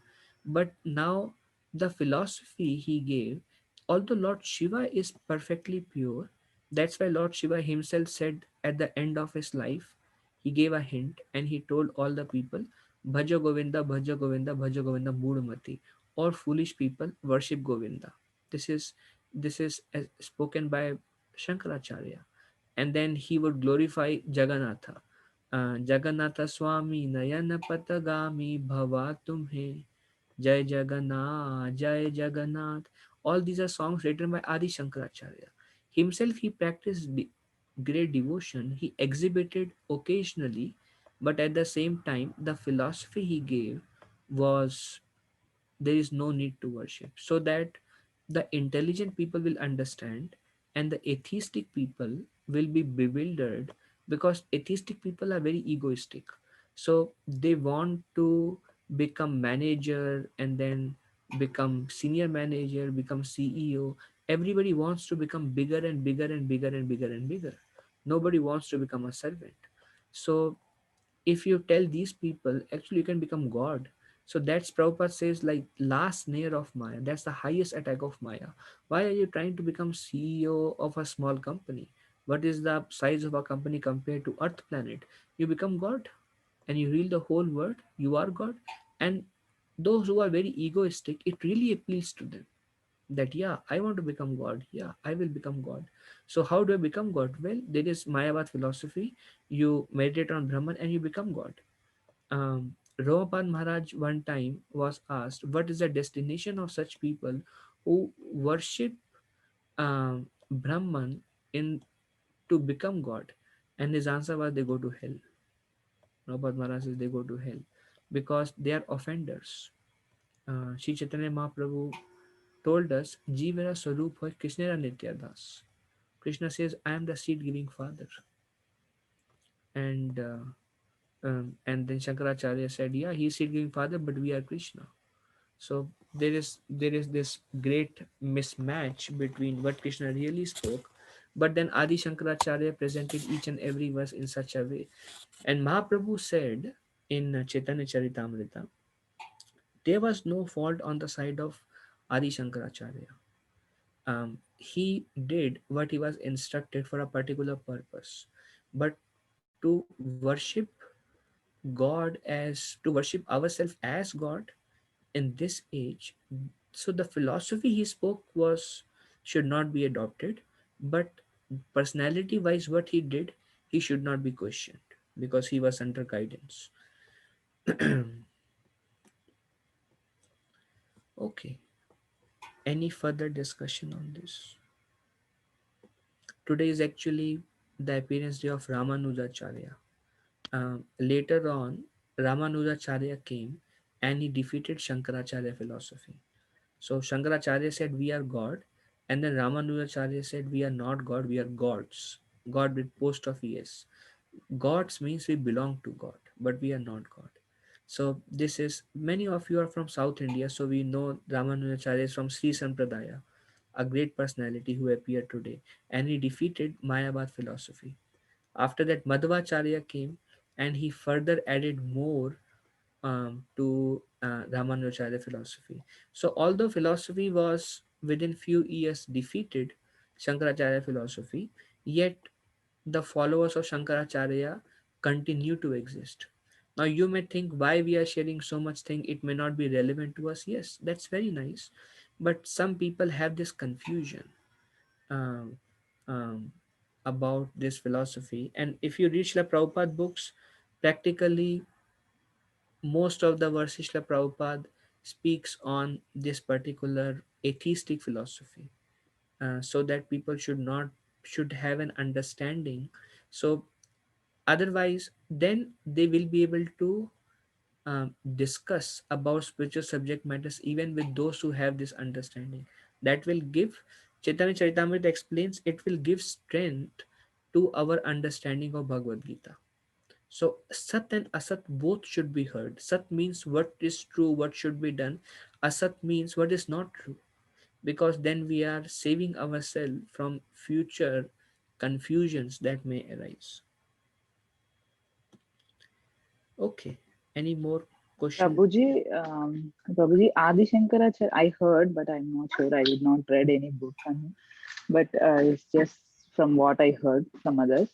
But now, the philosophy he gave although Lord Shiva is perfectly pure, that's why Lord Shiva himself said at the end of his life, he gave a hint and he told all the people, Bhaja Govinda, Bhaja Govinda, Bhaja Govinda Mudmati, or foolish people worship Govinda. This is spoken by Shankaracharya. And then he would glorify Jagannatha. Jagannatha Swami Nayana Patagami Bhava Tumhe Jai Jagannath, Jai Jagannath. All these are songs written by Adi Shankaracharya. Himself, he practiced great devotion. He exhibited occasionally, but at the same time, the philosophy he gave was there is no need to worship, so that the intelligent people will understand and the atheistic people will be bewildered, because atheistic people are very egoistic, so they want to become manager and then become senior manager, become CEO. Everybody wants to become bigger and bigger and bigger and bigger and bigger. Nobody wants to become a servant. So if you tell these people actually you can become god, so that's Prabhupada says, like, last snare of Maya, that's the highest attack of Maya. Why are you trying to become CEO of a small company? What is the size of a company compared to earth planet? You become god and you rule the whole world, you are god. And those who are very egoistic, it really appeals to them that, yeah, I want to become god, yeah, I will become god. So how do I become god? Well, there is Mayavad philosophy. You meditate on Brahman and you become god. Ramapad Maharaj one time was asked, what is the destination of such people who worship Brahman in to become god? And his answer was, they go to hell. Ramapad Maharaj says they go to hell because they are offenders. Shri Chaitanya Mahaprabhu told us, Jivera Swarup hoy Krishnera Nitya Das. Krishna says, I am the seed giving father. And then Shankaracharya said, yeah, he is seed giving father, but we are Krishna. So there is this great mismatch between what Krishna really spoke, but then Adi Shankaracharya presented each and every verse in such a way. And Mahaprabhu said in Chaitanya Charitamrita, there was no fault on the side of Adi Shankaracharya. He did what he was instructed for a particular purpose, but to worship worship ourselves as God in this age. So the philosophy he spoke was should not be adopted, but personality wise, what he did, he should not be questioned because he was under guidance. Okay, any further discussion on this? Today is actually the appearance day of Ramanujacharya. Later on, Ramanujacharya came and he defeated Shankaracharya philosophy. So Shankaracharya said we are God, and then Ramanujacharya said we are not God, we are gods. God with post of es. Gods means we belong to God, but we are not God. So this is, many of you are from South India, so we know Ramanujacharya is from Sri Sampradaya, a great personality who appeared today, and he defeated Mayavad philosophy. After that, Madhvacharya came and he further added more to Ramanujacharya philosophy. So although philosophy was within few years defeated Shankaracharya philosophy, yet the followers of Shankaracharya continue to exist. Now you may think why we are sharing so much thing, it may not be relevant to us. Yes, that's very nice. But some people have this confusion um, um, about this philosophy. And if you read Srila Prabhupada books, practically most of the verses Srila Prabhupada speaks on this particular atheistic philosophy, so that people should have an understanding. So otherwise, then they will be able to discuss about spiritual subject matters even with those who have this understanding. That will give, Chaitanya Charitamrita explains, it will give strength to our understanding of Bhagavad Gita. So Sat and Asat both should be heard. Sat means what is true, what should be done. Asat means what is not true. Because then we are saving ourselves from future confusions that may arise. Okay. Any more Question. Prabhuji, Prabhuji, Adi Shankaracharya, I heard, but I'm not sure. I did not read any book on him. But it's just from what I heard from others.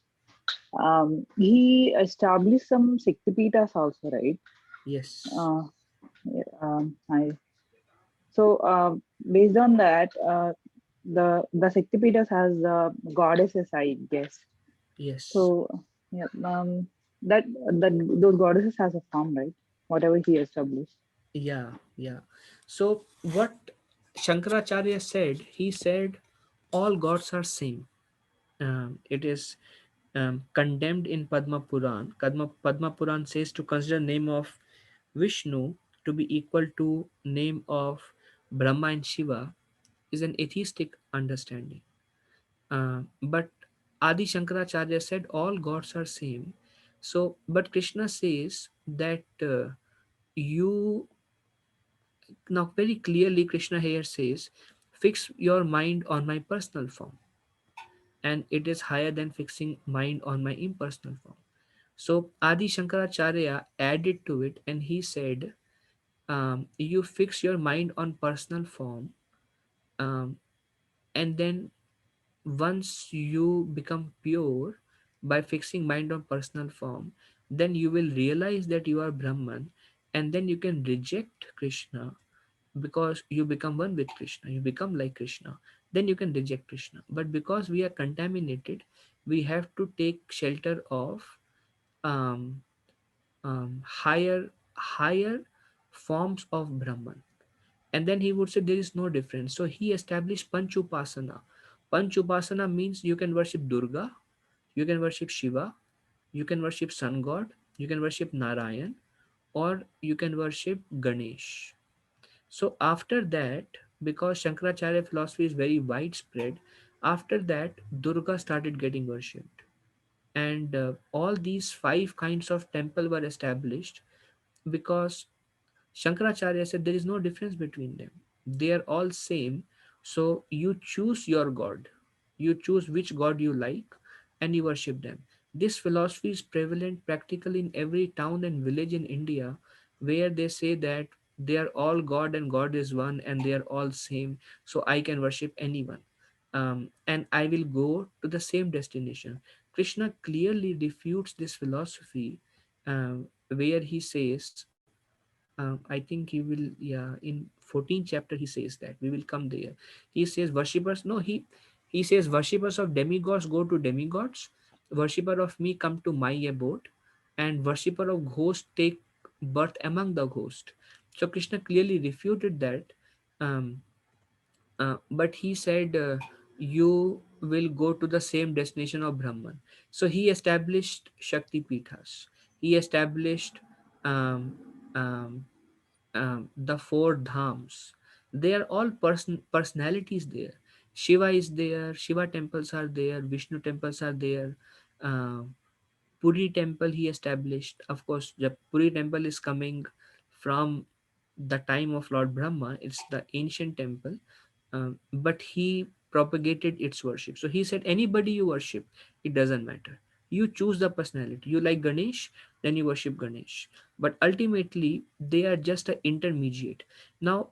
He established some Shaktipeethas also, right? Yes. Uh, yeah, so based on that, the Shaktipeethas has goddesses, I guess. Yes. So yeah, that those goddesses has a form, right? Whatever he established. Yeah. Yeah. So what Shankaracharya said, he said all gods are same. It is condemned in Padma Puran. Padma Puran says to consider name of Vishnu to be equal to name of Brahma and Shiva is an atheistic understanding. But Adi Shankaracharya said all gods are same. So, but Krishna says that you now very clearly Krishna here says, fix your mind on my personal form, and it is higher than fixing mind on my impersonal form. So Adi Shankaracharya added to it, and he said, you fix your mind on personal form, um, and then once you become pure by fixing mind on personal form, then you will realize that you are Brahman, and then you can reject Krishna because you become one with Krishna, you become like Krishna. Then you can reject Krishna. But because we are contaminated, we have to take shelter of um, higher forms of Brahman. And then he would say there is no difference. So he established Panchupasana. Panchupasana means you can worship Durga, you can worship Shiva, you can worship Sun God, you can worship Narayan, or you can worship Ganesh. So after that, because Shankaracharya philosophy is very widespread, after that Durga started getting worshipped, and all these five kinds of temple were established because Shankaracharya said there is no difference between them. They are all same. So you choose your god. You choose which god you like and you worship them. This philosophy is prevalent practically in every town and village in India where they say that they are all God and God is one and they are all same. So I can worship anyone. And I will go to the same destination. Krishna clearly refutes this philosophy where he says, I think he will, yeah, in 14th chapter he says that we will come there. He says worshippers, no, he says worshippers of demigods go to demigods, worshipper of me come to my abode, and worshipper of ghost take birth among the ghost. So Krishna clearly refuted that. um, but he said you will go to the same destination of Brahman. So he established Shakti Pithas. He established um, um, the four dhams. They are all personalities there. Shiva is there. Shiva temples are there. Vishnu temples are there. Uh, Puri temple he established. Of course, the Puri temple is coming from the time of Lord Brahma. It's the ancient temple, but he propagated its worship. So he said, anybody you worship, it doesn't matter. You choose the personality. You like Ganesh, then you worship Ganesh. But ultimately, they are just an intermediate. Now,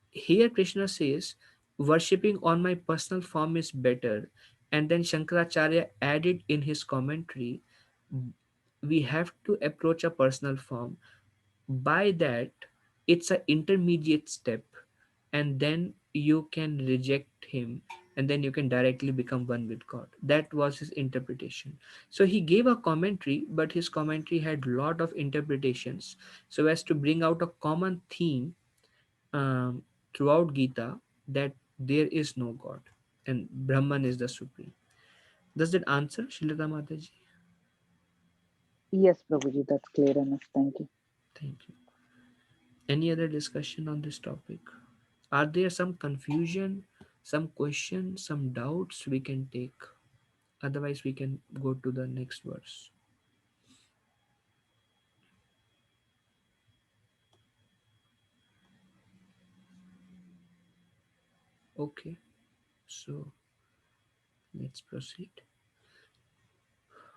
here Krishna says, worshipping on my personal form is better. And then Shankaracharya added in his commentary, we have to approach a personal form. By that, it's an intermediate step, and then you can reject him, and then you can directly become one with God. That was his interpretation. So he gave a commentary, but his commentary had lot of interpretations so as to bring out a common theme throughout Gita, that there is no God and Brahman is the supreme. Does that answer, Shilata Mataji? Yes, Prabhuji, that's clear enough. Thank you. Thank you. Any other discussion on this topic? Are there some confusion, some questions, some doubts we can take? Otherwise, we can go to the next verse. Okay, so let's proceed.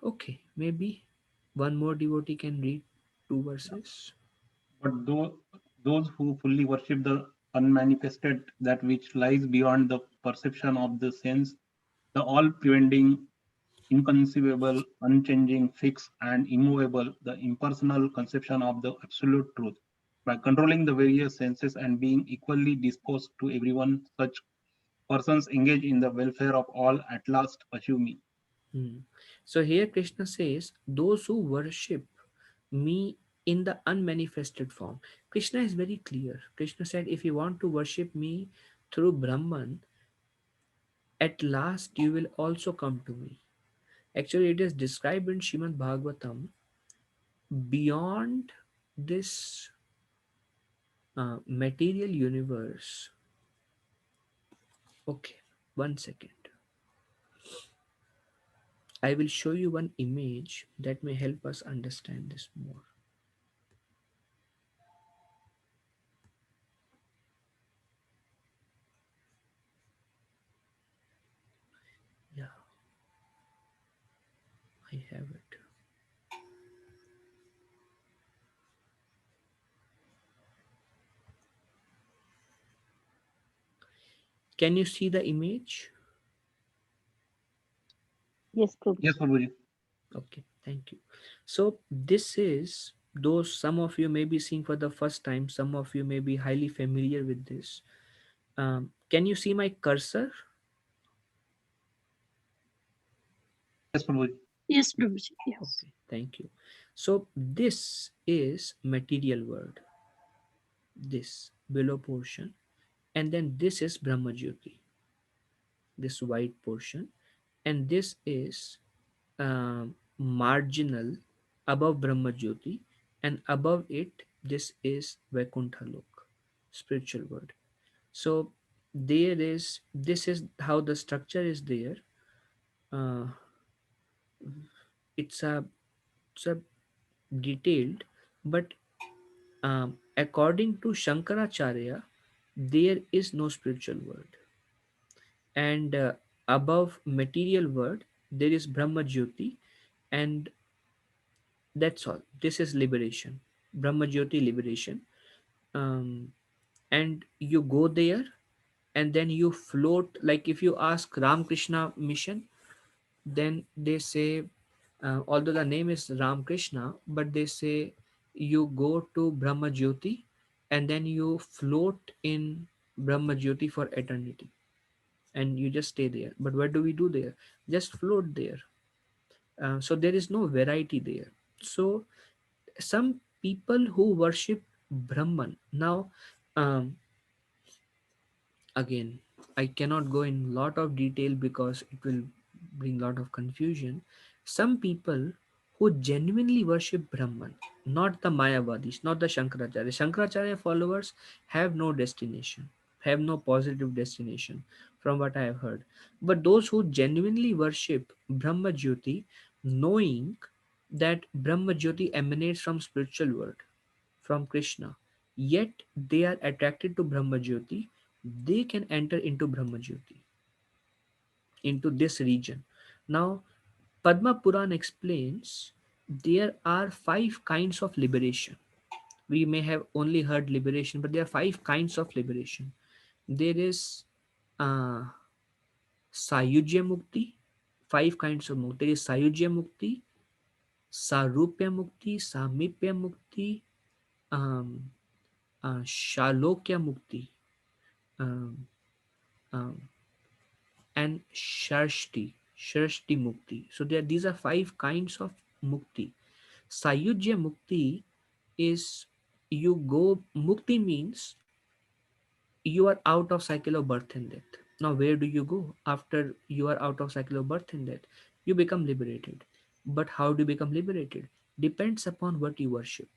Okay, maybe one more devotee can read two verses. But those who fully worship the unmanifested, that which lies beyond the perception of the sense, the all preventing, inconceivable, unchanging, fixed, and immovable, the impersonal conception of the absolute truth. By controlling the various senses and being equally disposed to everyone, such persons engage in the welfare of all at last achieve me. Hmm. So here Krishna says, those who worship me in the unmanifested form. Krishna is very clear. Krishna said, if you want to worship me through Brahman, at last you will also come to me. Actually, it is described in Shrimad Bhagavatam beyond this material universe. Okay, 1 second. I will show you one image that may help us understand this more. Yeah, I have it. Can you see the image? Yes, Yes, Prabhuji. Prabhuji. Okay, thank you. So this is those some of you may be seeing for the first time, some of you may be highly familiar with this. Can you see my cursor? Yes, Prabhuji. Yes, Prabhuji. Yes. Okay, thank you. So this is material world, this below portion, and then this is Brahma Jyoti, this white portion, and this is marginal above Brahma Jyoti, and above it, this is Vaikuntha Lok, spiritual world. So there is, this is how the structure is there. Uh, it's a, it's a detailed, but according to Shankaracharya, there is no spiritual world, and above material world there is Brahma Jyoti, and that's all. This is liberation, Brahma Jyoti liberation. um, and you go there, and then you float. Like if you ask Ramakrishna mission, then they say, although the name is Ram Krishna, but they say you go to Brahma Jyoti, and then you float in Brahma Jyoti for eternity, and you just stay there. But what do we do there? Just float there. So there is no variety there. So some people who worship Brahman now, um, again, I cannot go in lot of detail because it will bring lot of confusion. Some people who genuinely worship Brahman, not the Mayavadis, not the Shankaracharya followers have no destination, have no positive destination, from what I have heard. But those who genuinely worship Brahma Jyoti, knowing that Brahma Jyoti emanates from spiritual world, from Krishna, yet they are attracted to Brahma Jyoti, they can enter into Brahma Jyoti, into this region. Now, Padma Puran explains there are 5 kinds of liberation. We may have only heard liberation, but there are 5 kinds of liberation. There is uh, Sayujya Mukti, 5 kinds of mukti. There is Sayujya Mukti, Sarupya Mukti, Samipya Mukti, um, Shalokya Mukti, um, um, and Sharshti Mukti. So these are 5 kinds of Mukti. Sayujya Mukti is, you go, Mukti means you are out of cycle of birth and death. Now where do you go after you are out of cycle of birth and death? You become liberated. But how do you become liberated? Depends upon what you worship.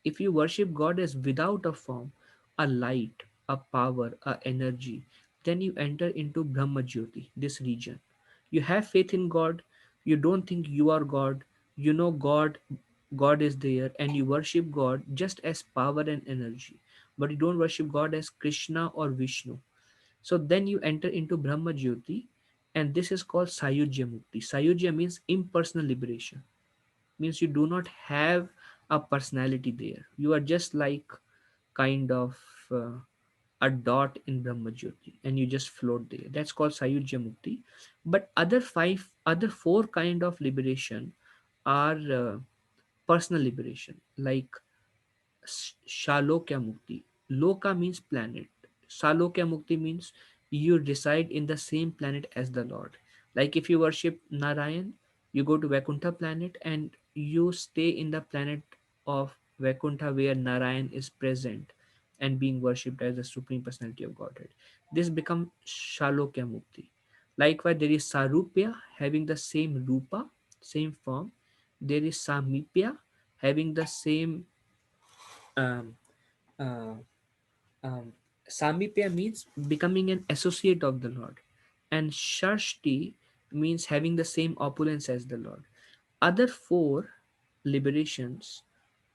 If you worship God as without a form, a light, a power, a energy, then you enter into Brahma Jyoti, this region. You have faith in God, you don't think you are God, you know God is there, and you worship God just as power and energy. But you don't worship God as Krishna or Vishnu. So then you enter into Brahma Jyoti, and this is called Sayujya Mukti. Sayujya means impersonal liberation, means you do not have a personality there. You are just like kind of a dot in Brahma Jyoti, and you just float there. That's called Sayujya Mukti. But other four kind of liberation are personal liberation, like Shalokya Mukti. Loka means planet. Salokya Mukti means you reside in the same planet as the Lord. Like if you worship Narayan, you go to Vaikuntha planet and you stay in the planet of Vaikuntha where Narayan is present and being worshipped as the Supreme Personality of Godhead. This becomes Shalokya Mukti. Likewise, there is Sarupya having the same Rupa, same form. There is Samipya having the same um, uh, um, Samipya means becoming an associate of the Lord, and Shashti means having the same opulence as the Lord. Other four liberations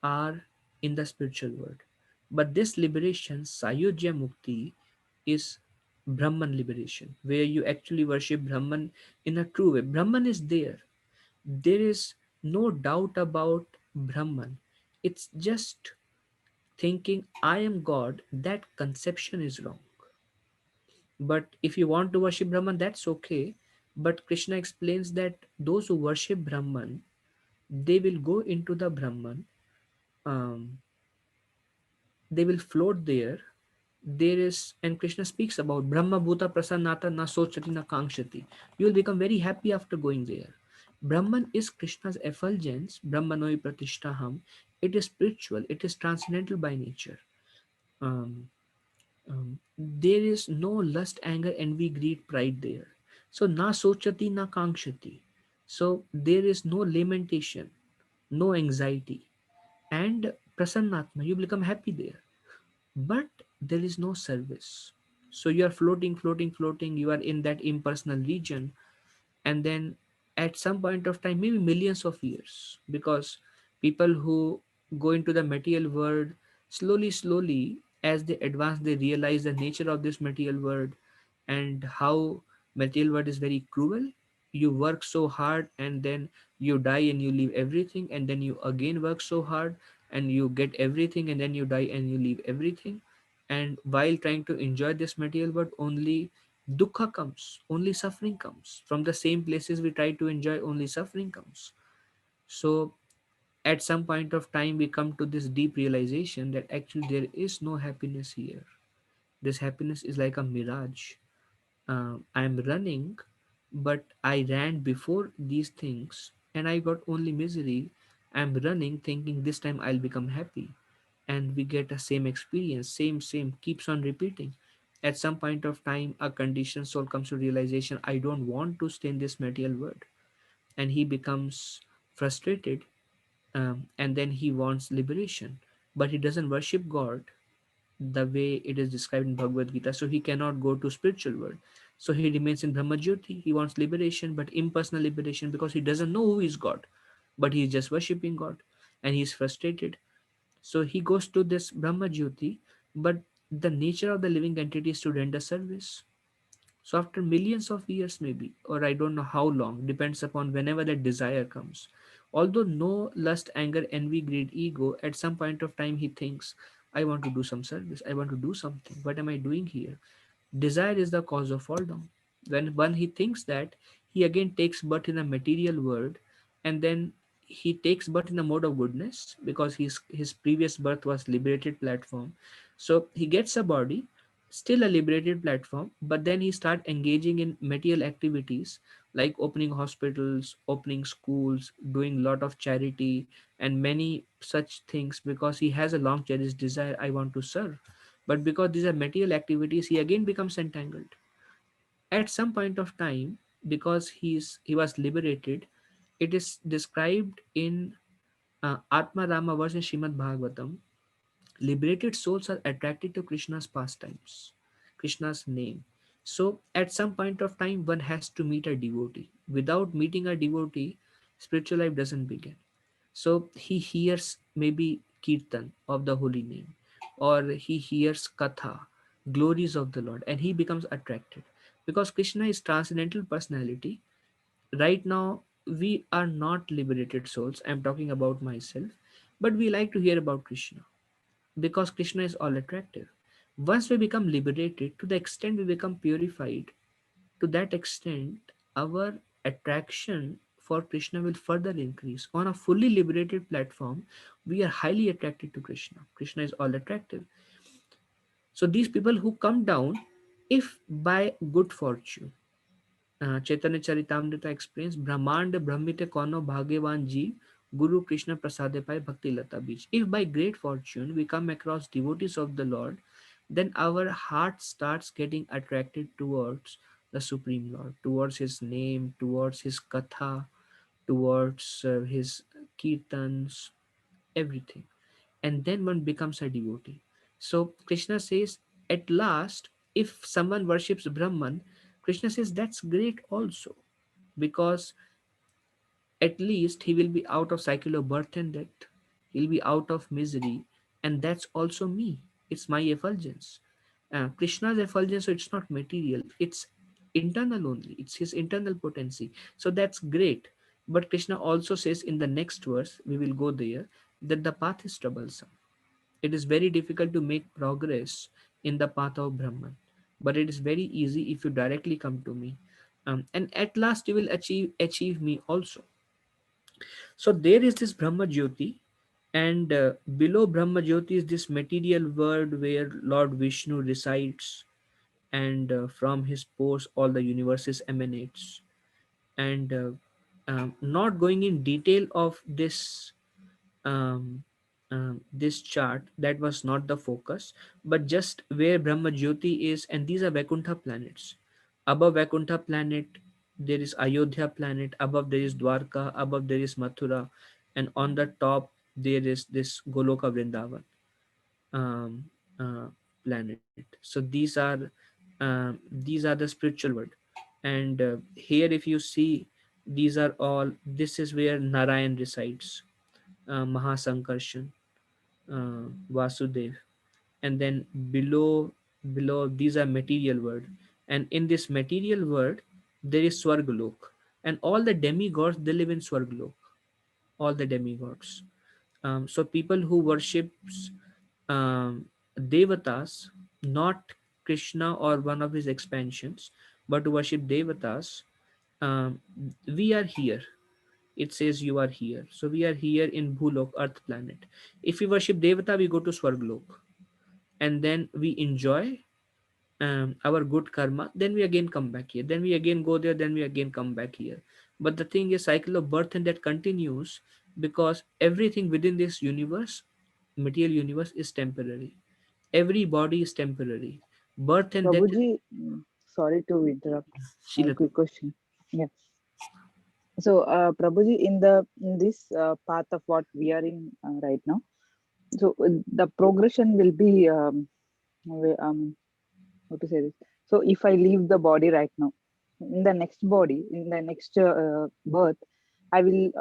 are in the spiritual world, but this liberation, Sayojya Mukti, is Brahman liberation, where you actually worship Brahman in a true way. Brahman is there. There is no doubt about Brahman. It's just thinking I am God, that conception is wrong. But if you want to worship Brahman, that's okay. But Krishna explains that those who worship Brahman, they will go into the Brahman, um, they will float there. There is, and Krishna speaks about Brahma Bhuta Prasannata na sochati na kangshati. You will become very happy after going there. Brahman is Krishna's effulgence, Brahmanoi Pratishtaham. It is spiritual, it is transcendental by nature. Um, there is no lust, anger, envy, greed, pride there. So na sochati na kangshati. So there is no lamentation, no anxiety, and prasannatma. You become happy there, but there is no service. So you are floating, floating, floating. You are in that impersonal region, and then at some point of time, maybe millions of years, because people who go into the material world, slowly as they advance, they realize the nature of this material world and how material world is very cruel. You work so hard and then you die and you leave everything, and then you again work so hard and you get everything, and then you die and you leave everything. And while trying to enjoy this material world, only dukkha comes, only suffering comes. From the same places we try to enjoy, only suffering comes. So at some point of time we come to this deep realization that actually there is no happiness here. This happiness is like a mirage. I'm running, but I ran before these things and I got only misery. I'm running thinking this time I'll become happy, and we get the same experience, same, keeps on repeating. At some point of time, a conditioned soul comes to realization, I don't want to stay in this material world, and he becomes frustrated, and then he wants liberation, but he doesn't worship God the way it is described in Bhagavad Gita. So he cannot go to spiritual world. So he remains in Brahma Jyoti. He wants liberation, but impersonal liberation, because he doesn't know who is God, but he is just worshipping God, and he is frustrated. So he goes to this Brahma Jyoti, but the nature of the living entity is to render service. So after millions of years, maybe, or I don't know how long, depends upon whenever that desire comes. Although no lust, anger, envy, greed, ego, at some point of time he thinks, I want to do some service, I want to do something. What am I doing here? Desire is the cause of fall down. When one he thinks that, he again takes birth in a material world, and then he takes birth in the mode of goodness, because his previous birth was liberated platform. So he gets a body, still a liberated platform, but then he start engaging in material activities like opening hospitals, opening schools, doing lot of charity and many such things, because he has a long cherished desire, I want to serve. But because these are material activities, he again becomes entangled. At some point of time, because he was liberated, it is described in Atma Rama verse in Srimad Bhagavatam. Liberated souls are attracted to Krishna's pastimes, Krishna's name. So at some point of time, one has to meet a devotee. Without meeting a devotee, spiritual life doesn't begin. So he hears maybe kirtan of the holy name, or he hears katha, glories of the Lord, and he becomes attracted. Because Krishna is transcendental personality, right now we are not liberated souls. I'm talking about myself. but we like to hear about Krishna because Krishna is all attractive. Once we become liberated, to the extent we become purified, to that extent our attraction for Krishna will further increase. On a fully liberated platform, we are highly attracted to Krishna. Krishna is all attractive. So these people who come down, if by good fortune, Chaitanya Charitamrita explains, Brahmanda Brahmite Kono Bhagavan Jeev Guru Krishna Prasade Pai Bhakti Lata Beach. If by great fortune we come across devotees of the Lord, then our heart starts getting attracted towards the Supreme Lord, towards His name, towards His Katha, towards His Kirtans, everything. And then one becomes a devotee. So Krishna says, at last, if someone worships Brahman, Krishna says that's great also, because at least he will be out of cycle of birth and death. He'll be out of misery, and that's also me. It's my effulgence. Krishna's effulgence, so it's not material, it's internal only. It's his internal potency. So that's great. But Krishna also says in the next verse, we will go there, that the path is troublesome. It is very difficult to make progress in the path of Brahman, but it is very easy if you directly come to me. And at last you will achieve me also. So there is this Brahma Jyoti, and below Brahma Jyoti is this material world where Lord Vishnu resides, and from his pores all the universes emanates. And not going in detail of um, this chart, that was not the focus, but just where Brahma Jyoti is, and these are Vaikuntha planets. Above Vaikuntha planet, there is Ayodhya planet, above there is Dwarka, above there is Mathura, and on the top there is this Goloka Vrindavan um, uh, planet. So these are the spiritual world, and here if you see, these are all. This is where Narayan resides, Mahasankarshan, Vasudev, and then below these are material world, and in this material world there is Swargalok, and all the demigods they live in Swargalok, all the demigods. So people who worships devatas, not Krishna or one of his expansions, but to worship devatas, um, we are here. It says you are here. So we are here in Bhulok, Earth planet. If we worship Devata, we go to Swarglok, and then we enjoy our good karma. Then we again come back here. Then we again go there. Then we again come back here. But the thing is, cycle of birth and that continues, because everything within this universe, material universe, is temporary. Every body is temporary. Birth and death. Prabhuji, sorry to interrupt. A Sheila, quick question. Yeah. So, Prabhuji, in this path of what we are in right now, so the progression will be how to say this. So, if I leave the body right now, in the next body, in the next birth, I will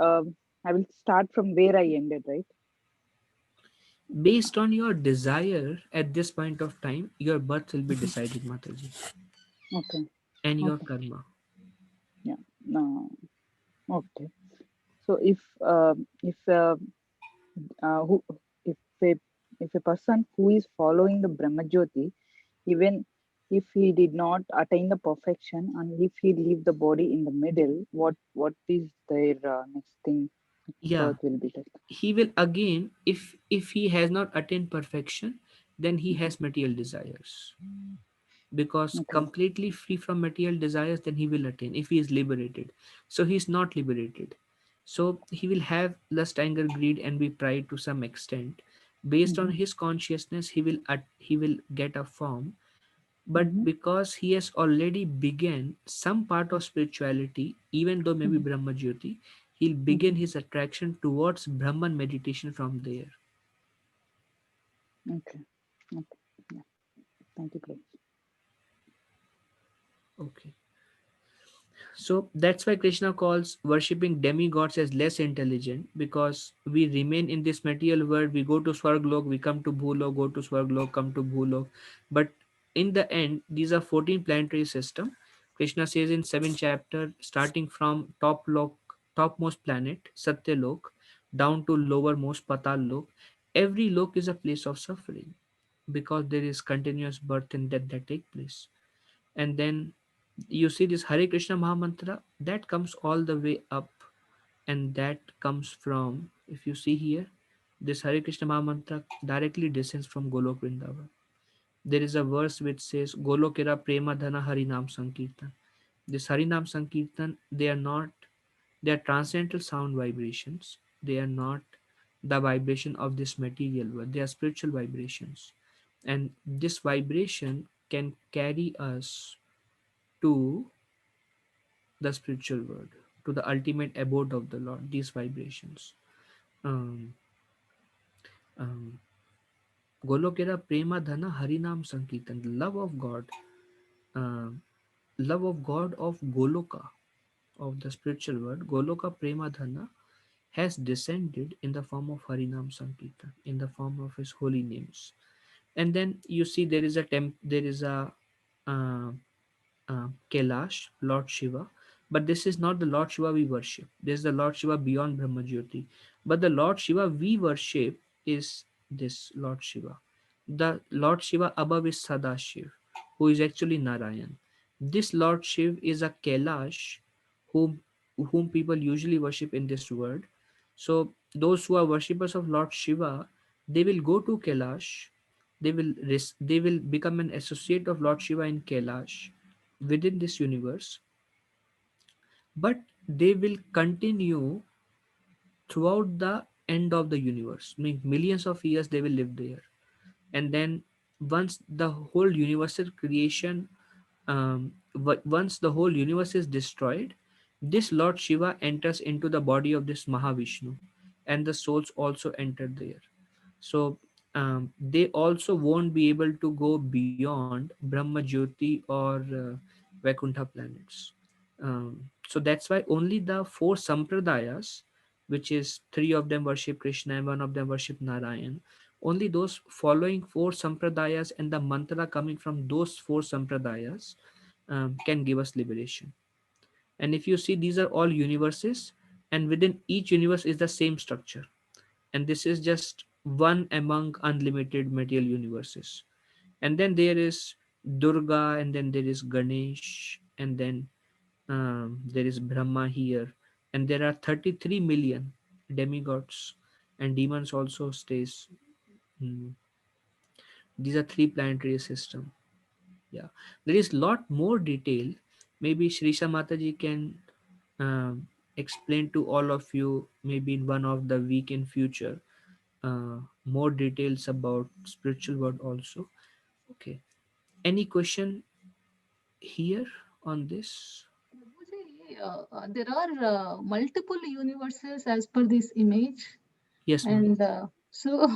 I will start from where I ended, right? based on your desire at this point of time, your birth will be decided, Mataji, Okay. and your Okay. karma. Yeah. No. Okay. So if who if a if a person who is following the Brahma Jyoti, even if he did not attain the perfection and if he leave the body in the middle, what is their next thing? Next Yeah, birth will be like. he will again, if he has not attained perfection, then he Mhm. has material desires, because Okay. completely free from material desires, then he will attain if he is liberated. So he is not liberated, so he will have lust, anger, greed, and be pride to some extent. Based on Mm-hmm. his consciousness, he will get a form, but Mm-hmm. because he has already begun some part of spirituality, even though maybe Mm-hmm. Brahma Jyoti, he'll begin his attraction towards Brahman meditation from there. Okay. Okay. Yeah. Thank you, Prabhuji. Okay. So that's why Krishna calls worshipping demigods as less intelligent, because we remain in this material world. We go to Swarglok, we come to Bhulok, go to Swarglok, come to Bhulok. But in the end, these are 14 planetary system. Krishna says in 7th chapter, starting from topmost planet, Satyalok, down to lowermost Patal Lok. Every lok is a place of suffering because there is continuous birth and death that take place. And then you see this Hare Krishna Mahamantra that comes all the way up, and that comes from, if you see here, this Hare Krishna Mahamantra directly descends from Golok Vrindavan. There is a verse which says Golokera Prema Dhana Harinam Sankirtan. This Harinam Sankirtan, they are transcendental sound vibrations. They are not the vibration of this material world. They are spiritual vibrations. And this vibration can carry us to the spiritual world, to the ultimate abode of the Lord, these vibrations. Um, um, Golokera Prema Dhana Harinam Sankirtan, the um, love of God of Goloka, of the spiritual world, Goloka Prema Dhana, has descended in the form of Harinam Sankirtan, in the form of his holy names. And then you see there is a uh, Kailash, Lord Shiva. But this is not the Lord Shiva we worship. This is the Lord Shiva beyond Brahmajyoti. But the Lord Shiva we worship is this Lord Shiva. The Lord Shiva above is Sadashiv, who is actually Narayan. This Lord Shiv is a Kailash whom, whom people usually worship in this world. So those who are worshippers of Lord Shiva, they will go to Kailash. They will become an associate of Lord Shiva in Kailash within this universe, but they will continue throughout the end of the universe. I mean, millions of years they will live there. And then once the whole universal creation, once the whole universe is destroyed, this Lord Shiva enters into the body of this Mahavishnu, and the souls also enter there. So they also won't be able to go beyond Brahma Jyoti or Vaikuntha planets. So that's why only the four sampradayas, which is three of them worship Krishna and one of them worship Narayan, only those following four sampradayas and the mantra coming from those four sampradayas can give us liberation. And if you see, these are all universes, and within each universe is the same structure, and this is just one among unlimited material universes. And then there is Durga, and then there is Ganesh, and then there is Brahma here, and there are 33 million demigods and demons also stays. mm, these are three planetary system. Yeah, there is lot more detail. Maybe Shrisha Mataji can explain to all of you maybe in one of the week in future more details about spiritual world also. Okay, any question here on this? Prabhuji, there are multiple universes as per this image, Yes, ma'am. and so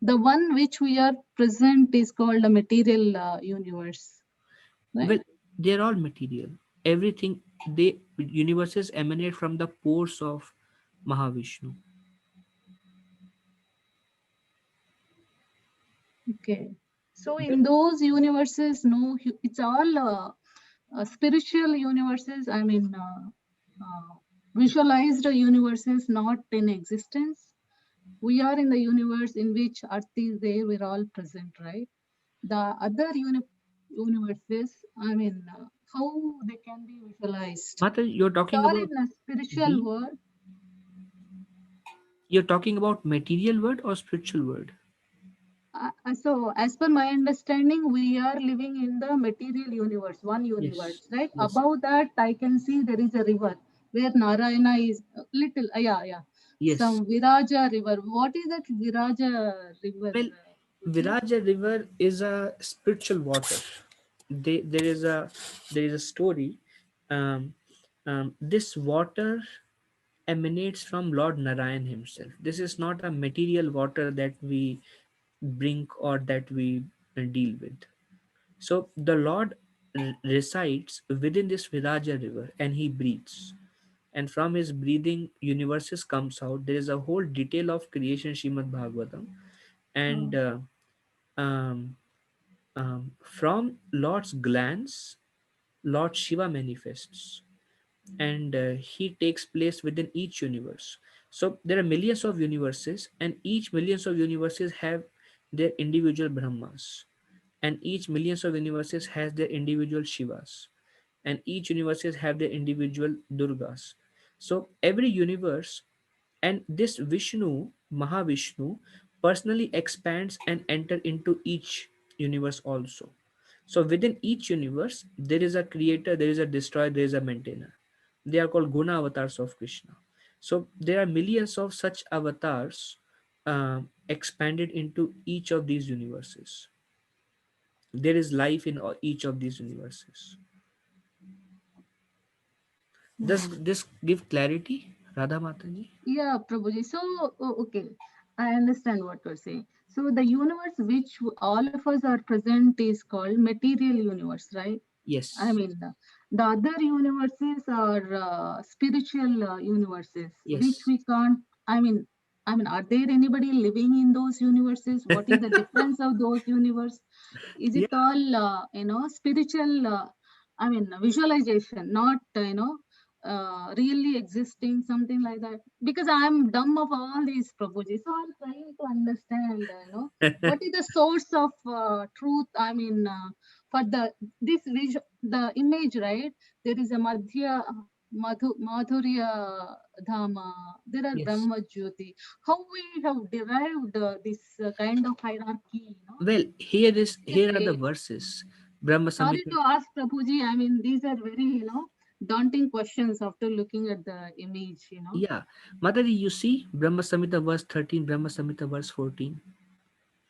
the one which we are present is called a material universe, right? Well, they're all material. Everything, they universes emanate from the pores of Mahavishnu. Okay. So in those universes, no, it's all spiritual universes. I mean, visualized universes not in existence. We are in the universe in which Earth is there. We're all present, right? The other universes, I mean, how they can be visualized? Mata, you're It's talking all about in a spiritual the, world. you're talking about material world or spiritual world? So, as per my understanding, we are living in the material universe, one universe, Yes. right? Yes. Above that, I can see there is a river where Narayana is little, yeah. Yes. Some Viraja river. What is that Viraja river? Well, Viraja river is a spiritual water. There is a story. Um, this water emanates from Lord Narayan himself. This is not a material water that we drink or that we deal with. So the Lord resides within this Viraja river, and he breathes. And from his breathing, universes comes out. There is a whole detail of creation, Srimad Bhagavatam, and um, from Lord's glance, Lord Shiva manifests, and he takes place within each universe. So there are millions of universes, and each millions of universes have their individual Brahmas, and each millions of universes has their individual Shivas, and each universes have their individual Durgas. So every universe, and this Vishnu, Mahavishnu, personally expands and enter into each universe also. So within each universe, there is a creator, there is a destroyer, there is a maintainer. They are called Guna avatars of Krishna. So there are millions of such avatars expanded into each of these universes. There is life in each of these universes. Does Yeah. this give clarity, Radha Mataji? Yeah, Prabhuji. So, okay, I understand what you're saying. So, the universe which all of us are present is called material universe, right? I Yes. mean, the other universes are spiritual universes, which Yes. we can't. Are there anybody living in those universes? What is the difference of those universe? Is it Yeah. all spiritual? Visualization, not really existing, something like that. Because I'm dumb of all these Prabhuji, so I'm trying to understand. What is the source of truth? For the image, right? There is a Madhurya Dhama. There are Yes. Brahma Jyoti. How we have derived this kind of hierarchy? Well, here are the Okay. verses. Brahma Sorry Samhita. to ask, Prabhuji. These are very, daunting questions after looking at the image. Yeah. Mataji, you see Brahma Samhita verse 13, Brahma Samhita verse 14.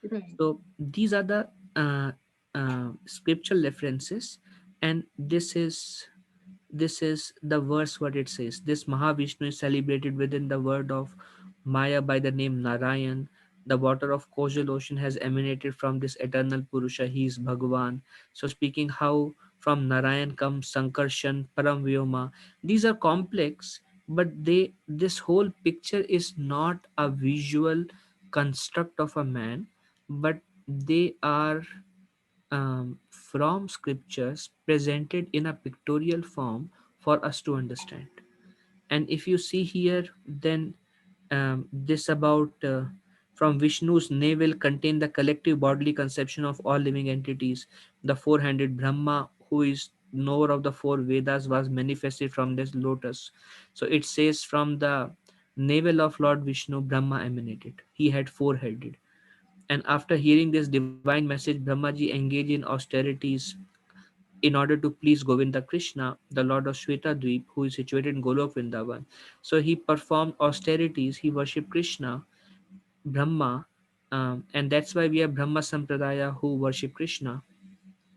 Right. So these are the scriptural references, and this is the verse what it says. This Mahavishnu is celebrated within the word of Maya by the name Narayan. The water of causal ocean has emanated from this eternal Purusha. He is Bhagavan. So speaking how from Narayan comes Sankarshan, Paramvyoma. These are complex, but this whole picture is not a visual construct of a man, but they are from scriptures presented in a pictorial form for us to understand. And if you see here, then this about from Vishnu's navel contain the collective bodily conception of all living entities. The four-handed Brahma, who is knower of the four Vedas, was manifested from this lotus. So it says from the navel of Lord Vishnu, Brahma emanated. He had four-headed. And after hearing this divine message, Brahmaji engaged in austerities in order to please Govinda Krishna, the Lord of Shvetadweep, who is situated in Golok Vrindavan. So he performed austerities, he worshipped Krishna, Brahma, and that's why we have Brahma Sampradaya who worship Krishna.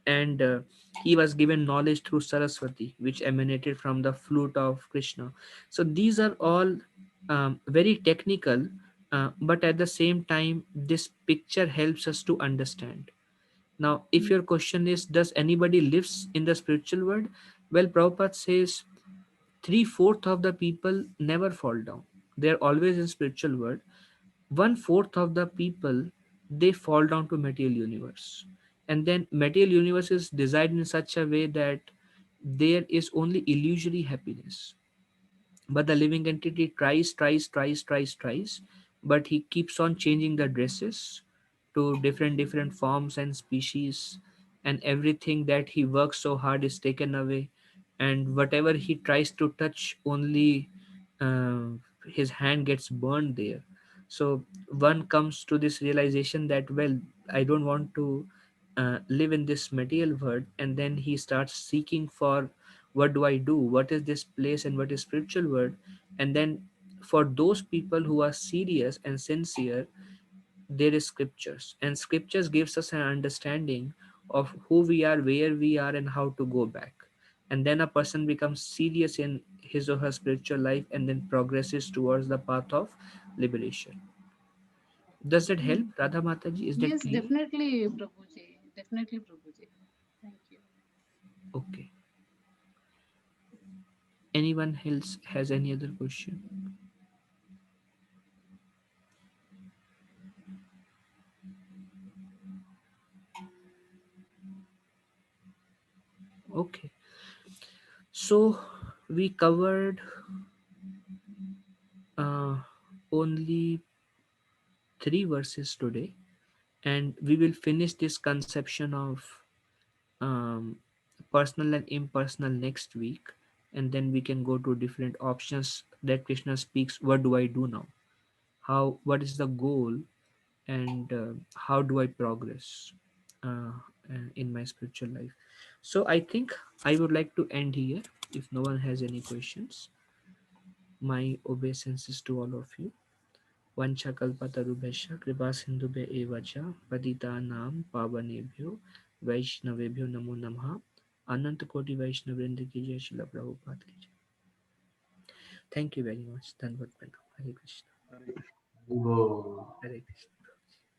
And he was given knowledge through Saraswati, which emanated from the flute of Krishna. So these are all very technical, but at the same time, this picture helps us to understand. Now, if your question is, does anybody lives in the spiritual world? Well, Prabhupada says three-fourth of the people never fall down. They're always in spiritual world. One-fourth of the people, they fall down to material universe. And then material universe is designed in such a way that there is only illusory happiness, but the living entity tries, but he keeps on changing the dresses to different forms and species, and everything that he works so hard is taken away, and whatever he tries to touch, only uh, his hand gets burned there. So one comes to this realization that, well, I don't want to live in this material world, and then he starts seeking for, what do I do, what is this place, and what is spiritual world. And then for those people who are serious and sincere, there is scriptures, and scriptures gives us an understanding of who we are, where we are, and how to go back. And then a person becomes serious in his or her spiritual life, and then progresses towards the path of liberation. Does that help, Mm. Radha Mataji? Is that Yes, clear? definitely, Prabhuji. Definitely, Prabhuji. Thank you. Okay. Anyone else has any other question? Okay. So we covered uh, only 3 verses today, and we will finish this conception of um, personal and impersonal next week, and then we can go to different options that Krishna speaks. What do I do now? How? What is the goal? And how do I progress in my spiritual life? So I think I would like to end here. If no one has any questions, my obeisances to all of you. वंशकल्पतरुभ्यश्च कृपासिन्धुभ्य एव च पतितानां पावनेभ्यो वैष्णवेभ्यो नमो नमः. अनंत कोटि वैष्णव वृंद की जय, श्रील प्रभुपाद की जय. Thank you very much. धन्यवाद प्रणाम. हरे कृष्ण. Hare Krishna. Oh. हरे कृष्ण.